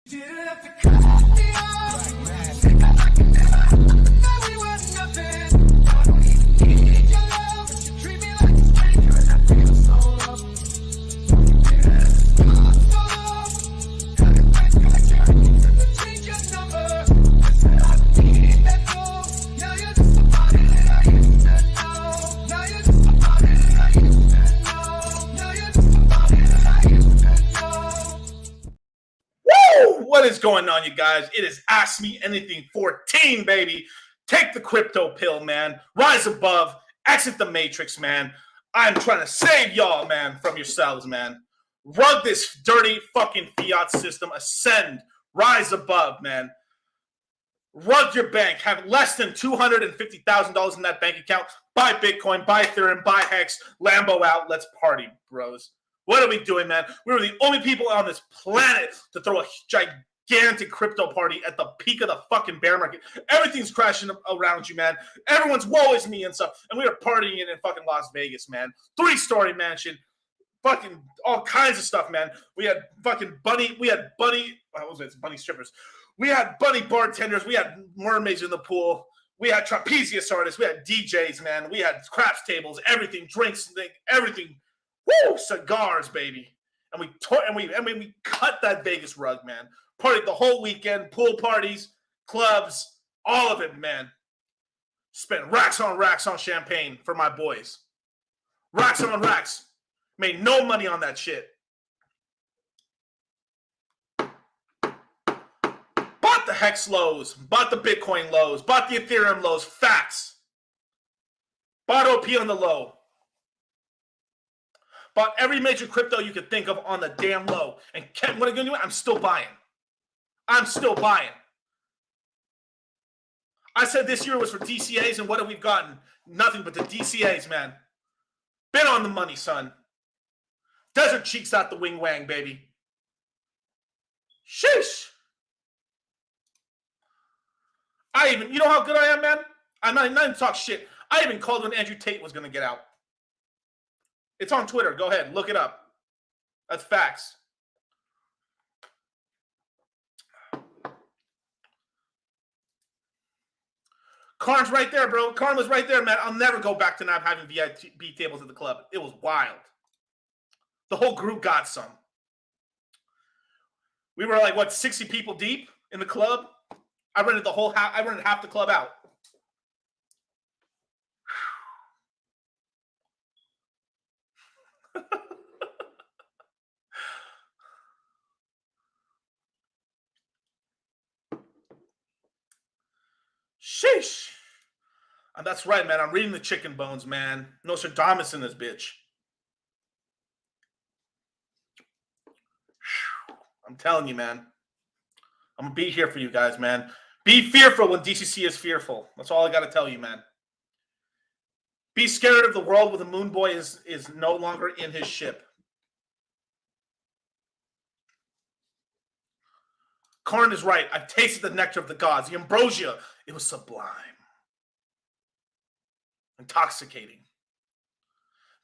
You didn't have to cut me off. Like you never thought we were nothing. I don't even need your love, but you treat me like a stranger, and I feel so loved. So lost. Had to break my journey to change your number. I said I don't need that phone. Now you're just somebody that I used to know. Now you're just somebody that I used to know. What is going on, you guys? It is Ask Me Anything 14, baby. Take the crypto pill, man. Rise above. Exit the matrix, man. I'm trying to save y'all, man, from yourselves, man. Rug this dirty fucking fiat system. Ascend. Rise above, man. Rug your bank. Have less than $250,000 in that bank account. Buy Bitcoin, buy Ethereum, buy Hex. Lambo out. Let's party, bros. What are we doing, man? We were the only people on this planet to throw a gigantic crypto party at the peak of the fucking bear market. Everything's crashing around you, man. Everyone's woe is me and stuff. And we were partying in fucking Las Vegas, man. 3-story mansion. Fucking all kinds of stuff, man. We had fucking bunny. We had bunny. What was it? Bunny strippers. We had bunny bartenders. We had mermaids in the pool. We had trapeze artists. We had DJs, man. We had craps tables. Everything, drinks, everything. Woo! Cigars, baby. And we cut that Vegas rug, man. Partied the whole weekend, pool parties, clubs, all of it, man. Spent racks on champagne for my boys. Racks on racks. Made no money on that shit. Bought the Hex lows, bought the Bitcoin lows, bought the Ethereum lows, facts. Bought OP on the low. Bought every major crypto you could think of on the damn low. And kept, what are you going to do? I'm still buying. I'm still buying. I said this year was for DCAs, and what have we gotten? Nothing but the DCAs, man. Been on the money, son. Desert cheeks out the wing wang, baby. Sheesh. You know how good I am, man? I'm not even talk shit. I even called when Andrew Tate was going to get out. It's on Twitter. Go ahead. Look it up. That's facts. Karn's right there, bro. Karn was right there, man. I'll never go back to not having VIP tables at the club. It was wild. The whole group got some. We were like, what, 60 people deep in the club? I rented the whole house. I rented half the club out. Sheesh. And that's right, man. I'm reading the chicken bones, man. Nostradamus in this bitch. I'm telling you, man. I'm going to be here for you guys, man. Be fearful when DCC is fearful. That's all I got to tell you, man. Be scared of the world when the moon boy is no longer in his ship. Karn is right. I've tasted the nectar of the gods. The ambrosia, it was sublime. Intoxicating.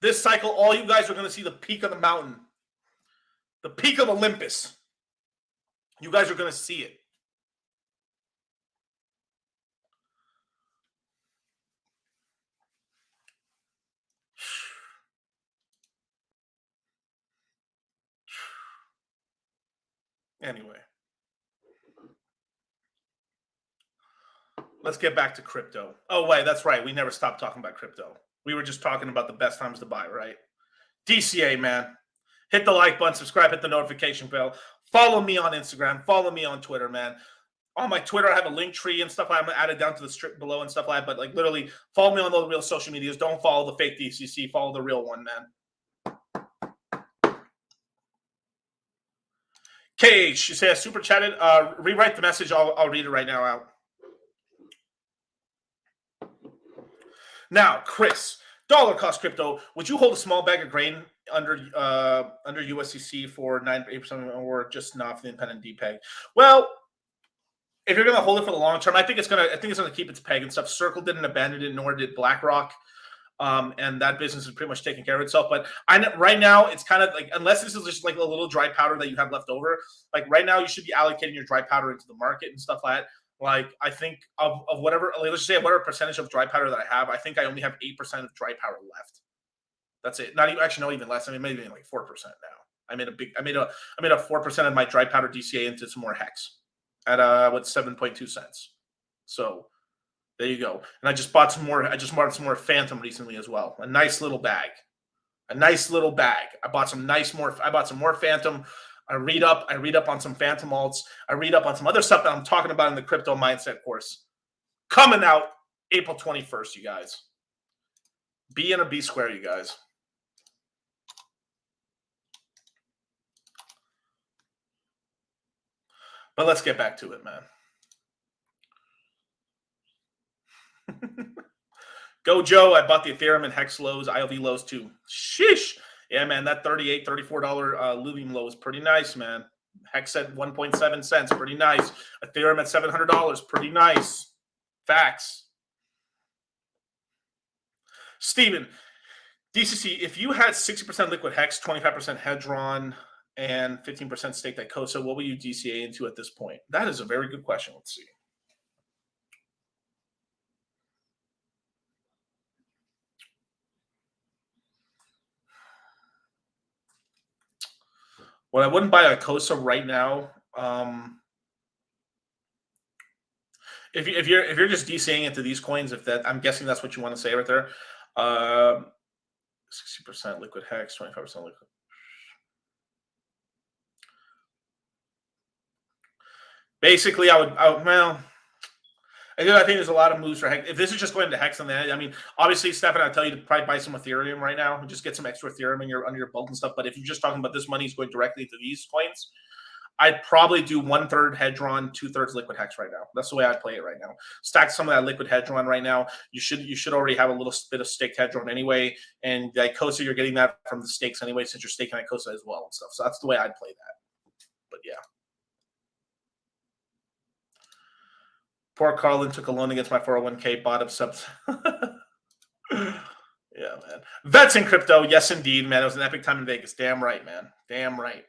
This cycle, all you guys are going to see the peak of the mountain. The peak of Olympus. You guys are going to see it. Anyway. Let's get back to crypto. Oh, wait, that's right. We never stopped talking about crypto. We were just talking about the best times to buy, right? DCA, man. Hit the like button, subscribe, hit the notification bell. Follow me on Instagram. Follow me on Twitter, man. On my Twitter, I have a link tree and stuff. I'm added down to the strip below and stuff like that. But like literally, follow me on the real social medias. Don't follow the fake DCC. Follow the real one, man. KH, you say I super chatted. Rewrite the message. I'll read it right now out. Now, Chris, dollar cost crypto. Would you hold a small bag of grain under USDC for 9% or just not for the independent DPEG? Well, if you're going to hold it for the long term, I think it's going to keep its peg and stuff. Circle didn't abandon it, nor did BlackRock, and that business is pretty much taking care of itself. But right now, it's kind of like, unless this is just like a little dry powder that you have left over, like right now, you should be allocating your dry powder into the market and stuff like that. Like, I think of whatever, let's just say whatever percentage of dry powder that I have, I think I only have 8% of dry powder left. That's it. Not even less. I mean, maybe like 4% now. I made a 4% of my dry powder DCA into some more Hex at 7.2 cents. So there you go. And I just bought some more. I just bought some more Phantom recently as well. A nice little bag. I bought some more Phantom. I read up on some phantom alts. I read up on some other stuff that I'm talking about in the crypto mindset course. Coming out April 21st, you guys. B in a B square, you guys. But let's get back to it, man. Go Joe, I bought the Ethereum and Hex lows, ILV lows too. Sheesh. Yeah, man, that $38, $34 Luvium low is pretty nice, man. Hex at 1.7 cents, pretty nice. Ethereum at $700, pretty nice. Facts. Steven, DCC, if you had 60% liquid Hex, 25% Hedron, and 15% staked at Cosa, what would you DCA into at this point? That is a very good question. Let's see. Well, I wouldn't buy a Cosa right now. If you're just DCAing into these coins, I'm guessing that's what you want to say right there. 60% liquid Hex, 25% liquid. Basically, I think there's a lot of moves for Hex. If this is just going to Hex on that, I mean, obviously, Stefan, I'd tell you to probably buy some Ethereum right now and just get some extra Ethereum under your belt and stuff. But if you're just talking about this money is going directly into these coins, I'd probably do 1/3 Hedron, 2/3 liquid Hex right now. That's the way I'd play it right now. Stack some of that liquid Hedron right now. You should already have a little bit of staked Hedron anyway, and Icosa, you're getting that from the stakes anyway, since you're staking Icosa as well and stuff. So that's the way I'd play that. But yeah. Poor Carlin took a loan against my 401k, bought up subs. Yeah, man. Vets in crypto, yes, indeed, man. It was an epic time in Vegas. Damn right, man. Damn right.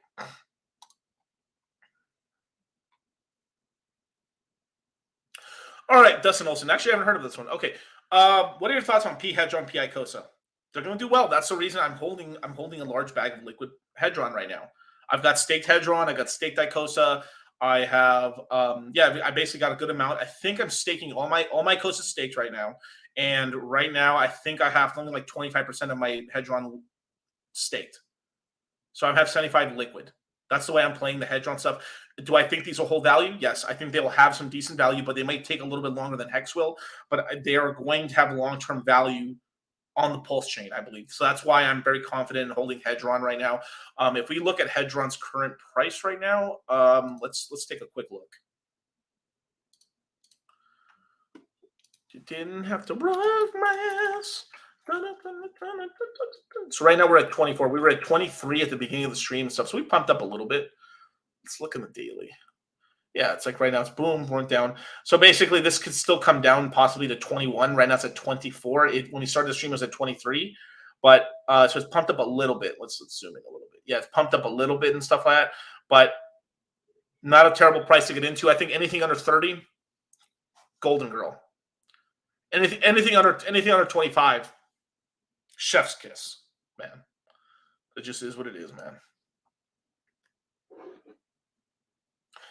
All right, Dustin Olson. Actually, I haven't heard of this one. Okay. What are your thoughts on P Hedron, P Icosa? They're going to do well. That's the reason I'm holding a large bag of liquid Hedron right now. I've got staked Hedron. I got staked Icosa. I have, I basically got a good amount. I think I'm staking all my Icosa staked right now. And right now, I think I have only like 25% of my Hedron staked. So I have 75 liquid. That's the way I'm playing the Hedron stuff. Do I think these will hold value? Yes. I think they will have some decent value, but they might take a little bit longer than Hex will. But they are going to have long-term value on the Pulse chain, I believe. So that's why I'm very confident in holding Hedron right now. If we look at Hedron's current price right now, let's take a quick look. You didn't have to run my ass. So right now we're at 24. We were at 23 at the beginning of the stream and stuff. So we pumped up a little bit. Let's look in the daily. Yeah, it's like right now it's boom, went down. So basically this could still come down possibly to 21. Right now it's at 24. When we started the stream it was at 23. But so it's pumped up a little bit. Let's zoom in a little bit. Yeah, it's pumped up a little bit and stuff like that. But not a terrible price to get into. I think anything under 30, golden girl. Anything under 25, chef's kiss, man. It just is what it is, man.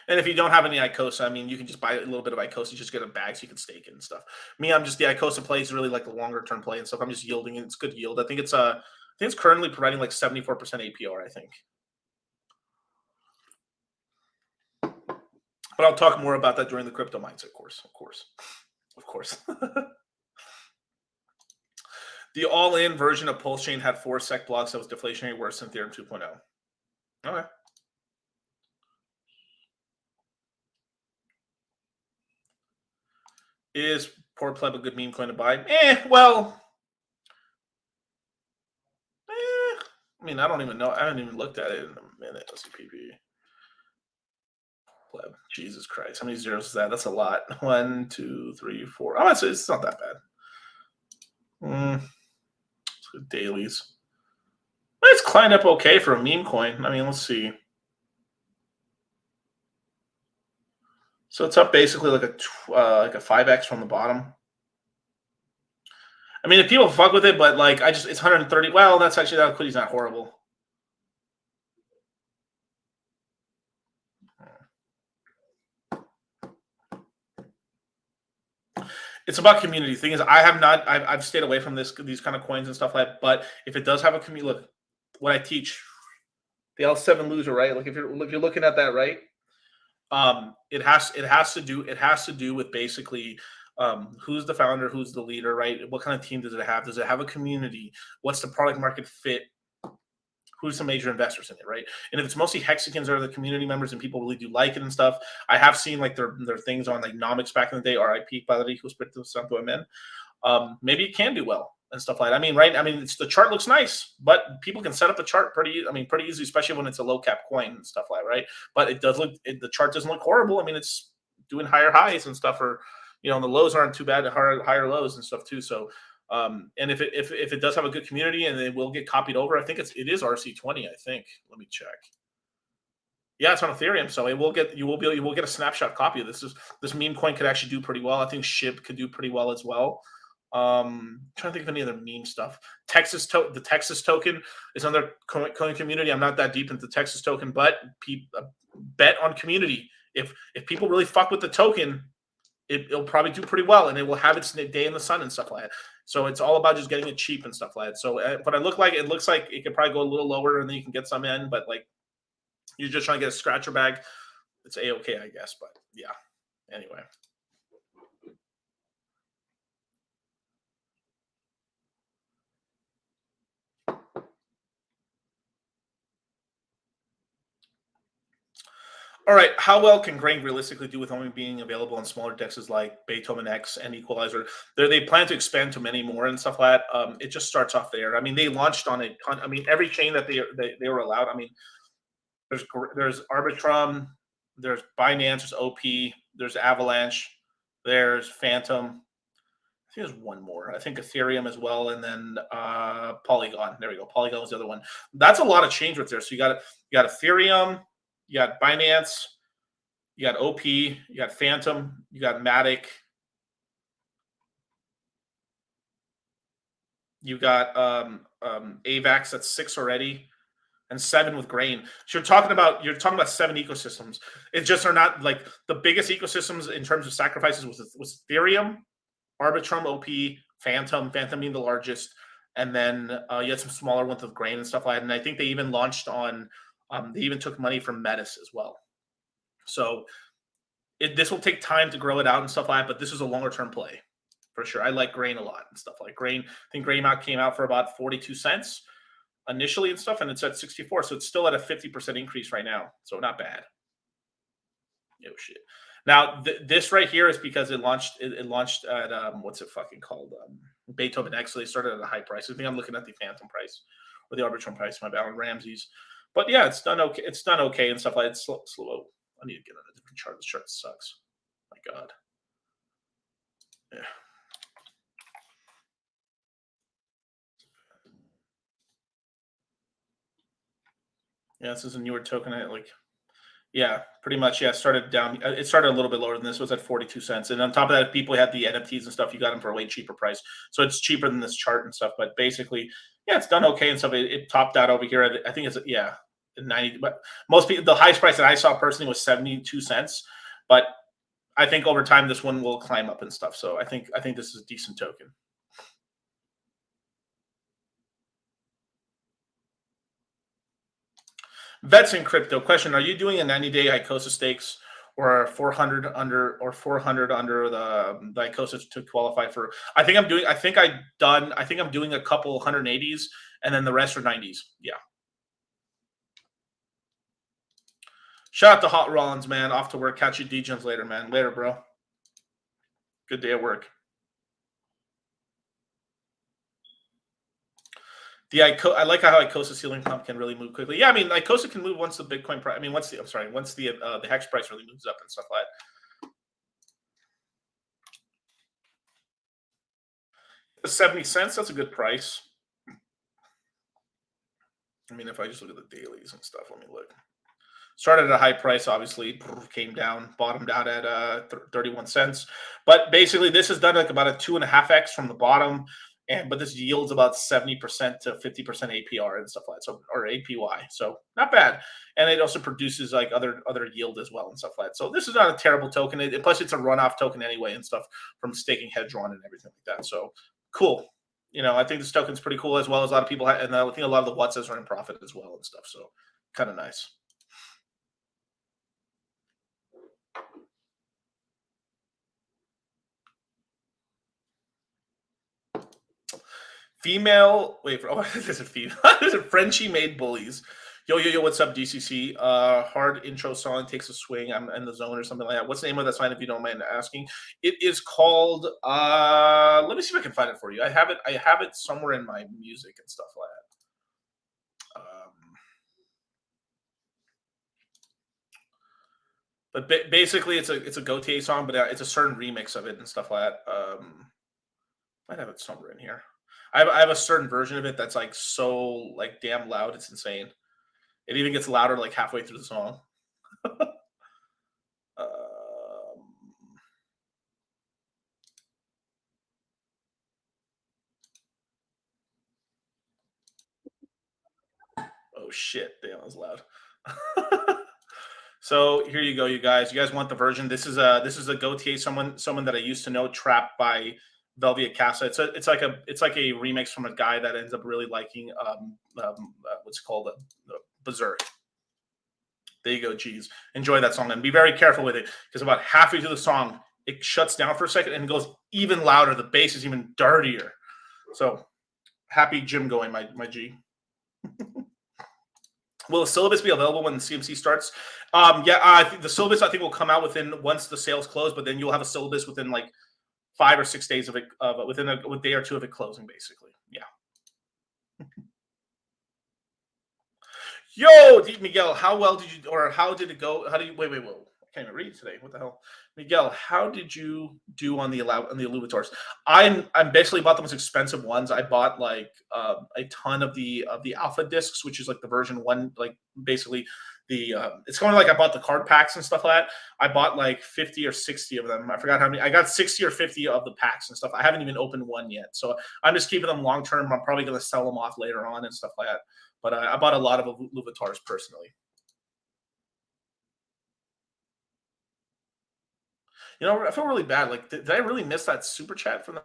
And if you don't have any Icosa, I mean, you can just buy a little bit of Icosa, just get a bag so you can stake it and stuff. Me, I'm just the Icosa play is really like the longer term play and stuff. I'm just yielding it. It's good yield. I think it's currently providing like 74% APR, I think. But I'll talk more about that during the crypto mindset course, of course. The all-in version of Pulse Chain had 4 SEC blocks that was deflationary worse than Ethereum 2.0. Okay. Is Poor Pleb a good meme coin to buy? Well. I mean, I don't even know. I haven't even looked at it in a minute. Let's see, PP. Pleb. Jesus Christ. How many zeros is that? That's a lot. 1, 2, 3, 4. Oh, it's not that bad. Let's go dailies. It's climbed up okay for a meme coin. I mean, let's see. So it's up basically like a 5x from the bottom. I mean, if people fuck with it, but like it's 130. Well, that's actually that equity's not horrible. It's about community. Thing is, I've stayed away from these kind of coins and stuff like that. But if it does have a community, look, what I teach, the L7 loser, right? Like if you're looking at that, right? It has to do with basically who's the founder, who's the leader, right? What kind of team does it have? Does it have a community? What's the product market fit? Who's the major investors in it, right? And if it's mostly Hexicans or the community members and people really do like it and stuff, I have seen like their things on like Nomics back in the day, RIP, by the way, who's Santo Amen. Maybe it can do well and stuff like that. I mean, right? I mean, the chart looks nice, but people can set up a chart pretty easily, especially when it's a low cap coin and stuff like that, right? But it does look, the chart doesn't look horrible. I mean, it's doing higher highs and stuff, or the lows aren't too bad, higher lows and stuff too. So, and if it does have a good community and it will get copied over, I think it is RC20. I think. Let me check. Yeah, it's on Ethereum, so you will get a snapshot copy of this. This meme coin could actually do pretty well. I think SHIB could do pretty well as well. Trying to think of any other meme stuff. The Texas token is on their coin community. I'm not that deep into the Texas token, but bet on community. If people really fuck with the token, it'll probably do pretty well, and it will have its day in the sun and stuff like that. So it's all about just getting it cheap and stuff like that. So, but it looks like it could probably go a little lower, and then you can get some in. But like, you're just trying to get a scratcher bag. It's A-okay, I guess. But yeah. Anyway. All right, how well can Grain realistically do with only being available on smaller dexes like Beethoven X and Equalizer? They plan to expand to many more and stuff like that. It just starts off there. I mean, they launched on a ton. I mean, every chain that they were allowed. I mean, there's Arbitrum, there's Binance, there's OP, there's Avalanche, there's Phantom. I think there's one more. I think Ethereum as well, and then Polygon. There we go. Polygon was the other one. That's a lot of change right there. So you got Ethereum. You got Binance, you got OP, you got Phantom, you got Matic, you got AVAX. That's 6 already, and 7 with Grain. So you're talking about 7 ecosystems. It just are not like the biggest ecosystems in terms of sacrifices was Ethereum, Arbitrum, OP, Phantom being the largest, and then you had some smaller ones with Grain and stuff like that. And I think they even launched on. They even took money from Metis as well. So this will take time to grow it out and stuff like that, but this is a longer-term play for sure. I like Grain a lot and stuff like Grain. I think Grain came out for about 42 cents initially and stuff, and it's at 64. So it's still at a 50% increase right now. So not bad. Oh, shit. Now, this right here is because it launched at, what's it fucking called? Beethoven X. So they started at a high price. I think I'm looking at the Phantom price or the Arbitrum price, my bad, on Ramsey's. But yeah, it's done okay. It's done okay and stuff like that. It's slow. I need to get on a different chart. This chart sucks. My God. Yeah. Yeah, this is a newer token. Pretty much. Yeah, it started down. It started a little bit lower than this. It was at 42 cents. And on top of that, if people had the NFTs and stuff, you got them for a way cheaper price. So it's cheaper than this chart and stuff. But basically, yeah, it's done okay and stuff. It topped out over here. I think it's 90. But most people, the highest price that I saw personally was 72 cents. But I think over time this one will climb up and stuff. So I think this is a decent token. Vets in crypto question: are you doing a 90-day ICOSA stakes or 400 under the ICOSA to qualify for? I think I'm doing a couple 180s and then the rest are 90s. Yeah. Shout out to Hot Rollins, man. Off to work. Catch you DJs later, man. Later, bro. Good day at work. I like how ICOSA ceiling pump can really move quickly. Yeah, I mean, ICOSA can move once the Bitcoin price. I mean, once the hex price really moves up and stuff like that. 70 cents. That's a good price. I mean, if I just look at the dailies and stuff, let me look. Started at a high price, obviously, came down, bottomed out at 31 cents. But basically, this has done like about a 2.5x from the bottom. But this yields about 70% to 50% APR and stuff like that, or APY. So not bad. And it also produces like other yield as well and stuff like that. So this is not a terrible token. Plus, it's a runoff token anyway and stuff from staking Hedron and everything like that. So cool. I think this token's pretty cool as well as a lot of people, and I think a lot of the Watsas are in profit as well and stuff. So Kind of nice. Female, wait for, oh, there's a female. There's a Frenchie made bullies. Yo, what's up, DCC? Hard intro song takes a swing. I'm in the zone or something like that. What's the name of that song, if you don't mind asking? It is called, let me see if I can find it for you. I have it somewhere in my music and stuff like that. But basically, it's a Gautier song, but it's a certain remix of it and stuff like that. Might have it somewhere in here. I have a certain version of it that's like so like damn loud, it's insane. It even gets louder like halfway through the song. Oh shit! Damn, that was loud. So here you go, you guys. You guys want the version? This is a Gautier, someone that I used to know, Trapped by Velvet Casa. It's like a remix from a guy that ends up really liking what's called a Berserk. There you go, geez. Enjoy that song and be very careful with it, because about halfway through the song it shuts down for a second and goes even louder. The bass is even dirtier. So happy gym going, my G. Will the syllabus be available when the CMC starts? Yeah, I think the syllabus will come out once the sales close, but then you'll have a syllabus within like 5 or 6 days of it, within a day or two of it closing, basically. Yeah. Yo, Miguel, how did it go? Wait, whoa. I can't even read today. What the hell? Miguel, how did you do on the Illuvators? I basically bought the most expensive ones. I bought like a ton of the alpha discs, which is like the version 1, like basically it's kind of like I bought the card packs and stuff like that. I bought like 50 or 60 of them. I forgot how many. I got 60 or 50 of the packs and stuff. I haven't even opened one yet. So I'm just keeping them long term. I'm probably going to sell them off later on and stuff like that. But I bought a lot of Illuvators personally. You know, I feel really bad. Like, did I really miss that super chat from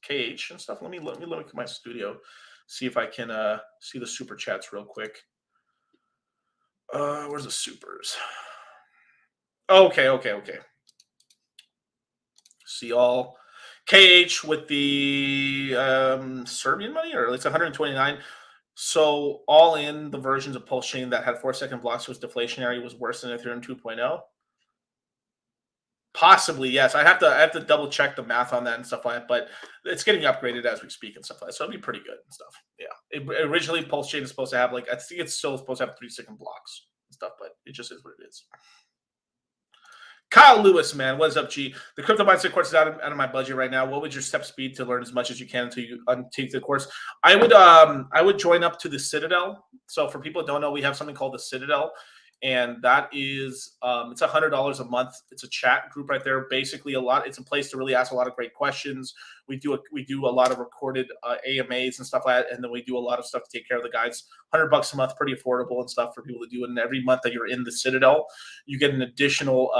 KH and stuff? Let me look at my studio, see if I can see the super chats real quick. Where's the supers? Okay. See all KH with the Serbian money, or it's 129. So all in, the versions of Pulse Chain that had 4-second blocks was deflationary, was worse than Ethereum 2.0. Possibly, yes. I have to double check the math on that and stuff like that, but it's getting upgraded as we speak and stuff like that. So it'll be pretty good and stuff. Yeah. Originally, Pulse Chain is supposed to have I think it's still supposed to have 3-second blocks and stuff, but it just is what it is. Kyle Lewis, man, what is up, G? The crypto mindset course is out of my budget right now. What would your step speed to learn as much as you can until you take the course? I would join up to the Citadel. So for people that don't know, we have something called the Citadel. And that is it's $100 a month. It's a chat group right there. Basically, it's a place to really ask a lot of great questions. We do a lot of recorded AMAs and stuff like that, and then we do a lot of stuff to take care of the guys. $100 a month, pretty affordable and stuff for people to do. And every month that you're in the Citadel, you get an additional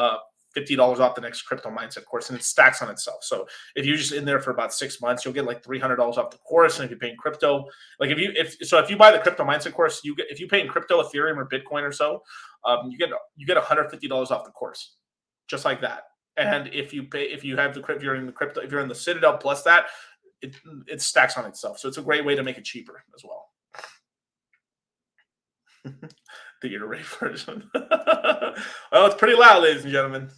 $50 off the next crypto mindset course, and it stacks on itself. So if you're just in there for about 6 months, you'll get like $300 off the course. And if you're paying crypto, like if you buy the crypto mindset course, if you pay in crypto, Ethereum or Bitcoin or so, you get $150 off the course, just like that. And if you're in the Citadel plus that, it stacks on itself. So it's a great way to make it cheaper as well. The iterate version. Well, it's pretty loud, ladies and gentlemen.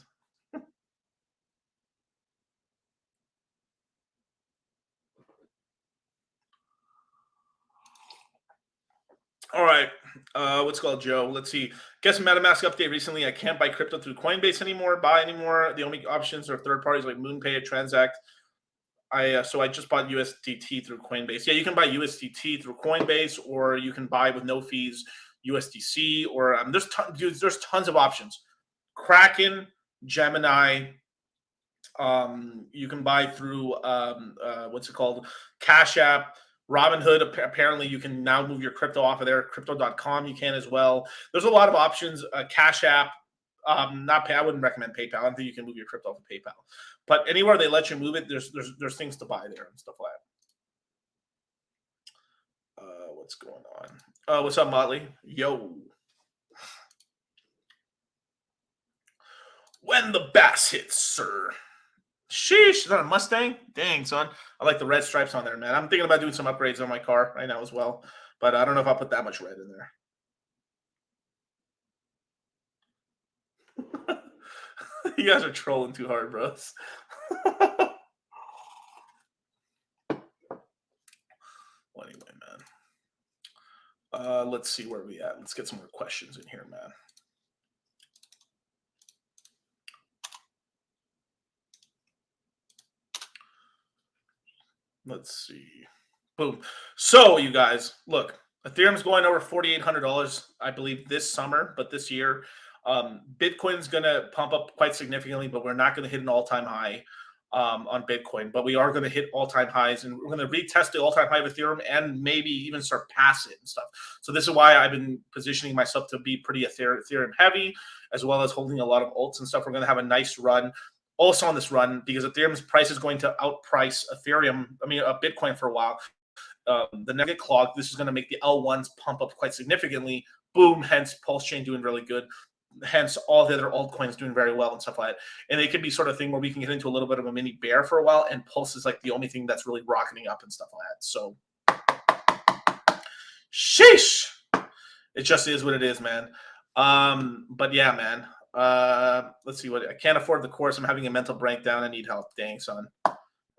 All right. What's it called, Joe? Let's see. Guess MetaMask update recently. I can't buy crypto through Coinbase anymore. The only options are third parties like MoonPay or Transact. So I just bought USDT through Coinbase. Yeah, you can buy USDT through Coinbase, or you can buy with no fees USDC, or there's tons of options. Kraken, Gemini. You can buy through what's it called? Cash App. Robinhood, apparently you can now move your crypto off of there. Crypto.com, you can as well. There's a lot of options. Cash App, I wouldn't recommend PayPal. I don't think you can move your crypto off of PayPal. But anywhere they let you move it, there's things to buy there and stuff like that. What's going on? What's up, Motley? Yo. When the bass hits, sir. Sheesh, is that a Mustang? Dang, son. I like the red stripes on there, man. I'm thinking about doing some upgrades on my car right now as well. But I don't know if I'll put that much red in there. You guys are trolling too hard, bros. Well, anyway, man. Let's see where we at. Let's get some more questions in here, man. Let's see. Boom. So, you guys, look, Ethereum's going over $4,800, I believe, this summer, but this year. Bitcoin's going to pump up quite significantly, but we're not going to hit an all-time high on Bitcoin. But we are going to hit all-time highs, and we're going to retest the all-time high of Ethereum and maybe even surpass it and stuff. So this is why I've been positioning myself to be pretty Ethereum heavy, as well as holding a lot of alts and stuff. We're going to have a nice run. Also on this run, because Ethereum's price is going to outprice Bitcoin for a while. The negative clock, this is going to make the L1s pump up quite significantly. Boom, hence Pulse Chain doing really good. Hence all the other altcoins doing very well and stuff like that. And it could be sort of thing where we can get into a little bit of a mini bear for a while, and Pulse is like the only thing that's really rocketing up and stuff like that. So, sheesh. It just is what it is, man. But yeah, man. Let's see what I can't afford the course. I'm having a mental breakdown. I need help. Dang, son.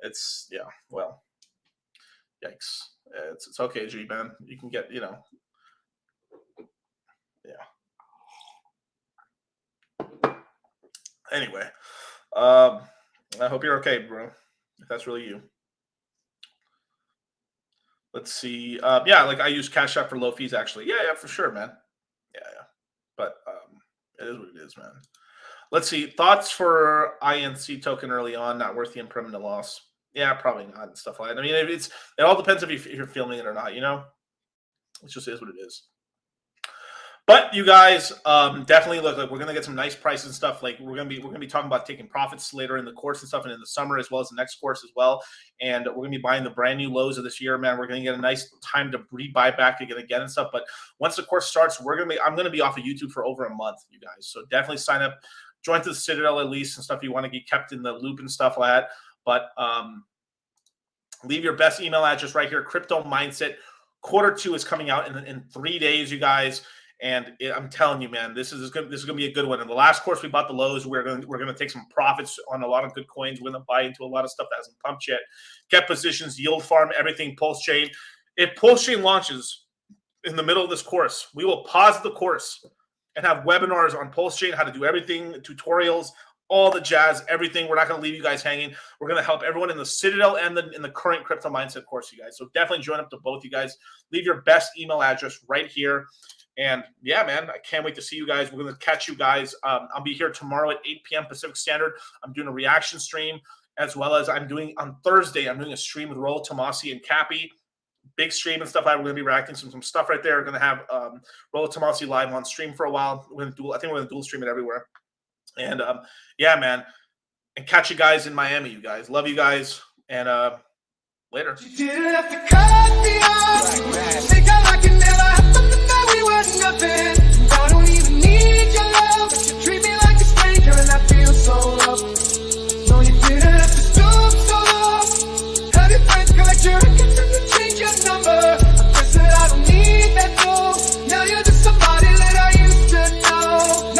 It's well, yikes. It's okay, G man. You can get, yeah. Anyway, I hope you're okay, bro. If that's really you. Let's see. Yeah, like I use Cash App for low fees, actually. Yeah, for sure, man. Yeah. But it is what it is, man. Let's see. Thoughts for INC token early on, not worth the impermanent loss. Yeah, probably not and stuff like that. I mean, it all depends if you're feeling it or not, It just is what it is. But you guys, definitely look. We're gonna get some nice prices and stuff. Like we're gonna be talking about taking profits later in the course and stuff, and in the summer as well as the next course as well. And we're gonna be buying the brand new lows of this year, man. We're gonna get a nice time to rebuy back again and stuff. But once the course starts, I'm gonna be off of YouTube for over a month, you guys. So definitely sign up, join to the Citadel at least and stuff. If you want to get kept in the loop and stuff like that. But leave your best email address right here. Crypto Mindset Q2 is coming out in 3 days, you guys. And I'm telling you, man, this is gonna be a good one. In the last course, we bought the lows. We're gonna take some profits on a lot of good coins. We're gonna buy into a lot of stuff that hasn't pumped yet. Get positions, yield farm, everything. Pulse Chain. If Pulse Chain launches in the middle of this course, we will pause the course and have webinars on Pulse Chain, how to do everything, tutorials, all the jazz, everything. We're not gonna leave you guys hanging. We're gonna help everyone in the Citadel and in the current Crypto Mindset course, you guys. So definitely join up to both, you guys. Leave your best email address right here. And yeah, man, I can't wait to see you guys. We're going to catch you guys. I'll be here tomorrow at 8 p.m. Pacific Standard. I'm doing a reaction stream, as well as on Thursday, I'm doing a stream with Rollo Tomasi and Cappy. Big stream and stuff. We're going to be reacting to some stuff right there. We're going to have Rollo Tomasi live on stream for a while. I think we're going to dual stream it everywhere. And yeah, man. And catch you guys in Miami, you guys. Love you guys. And later. You didn't have to cut me off.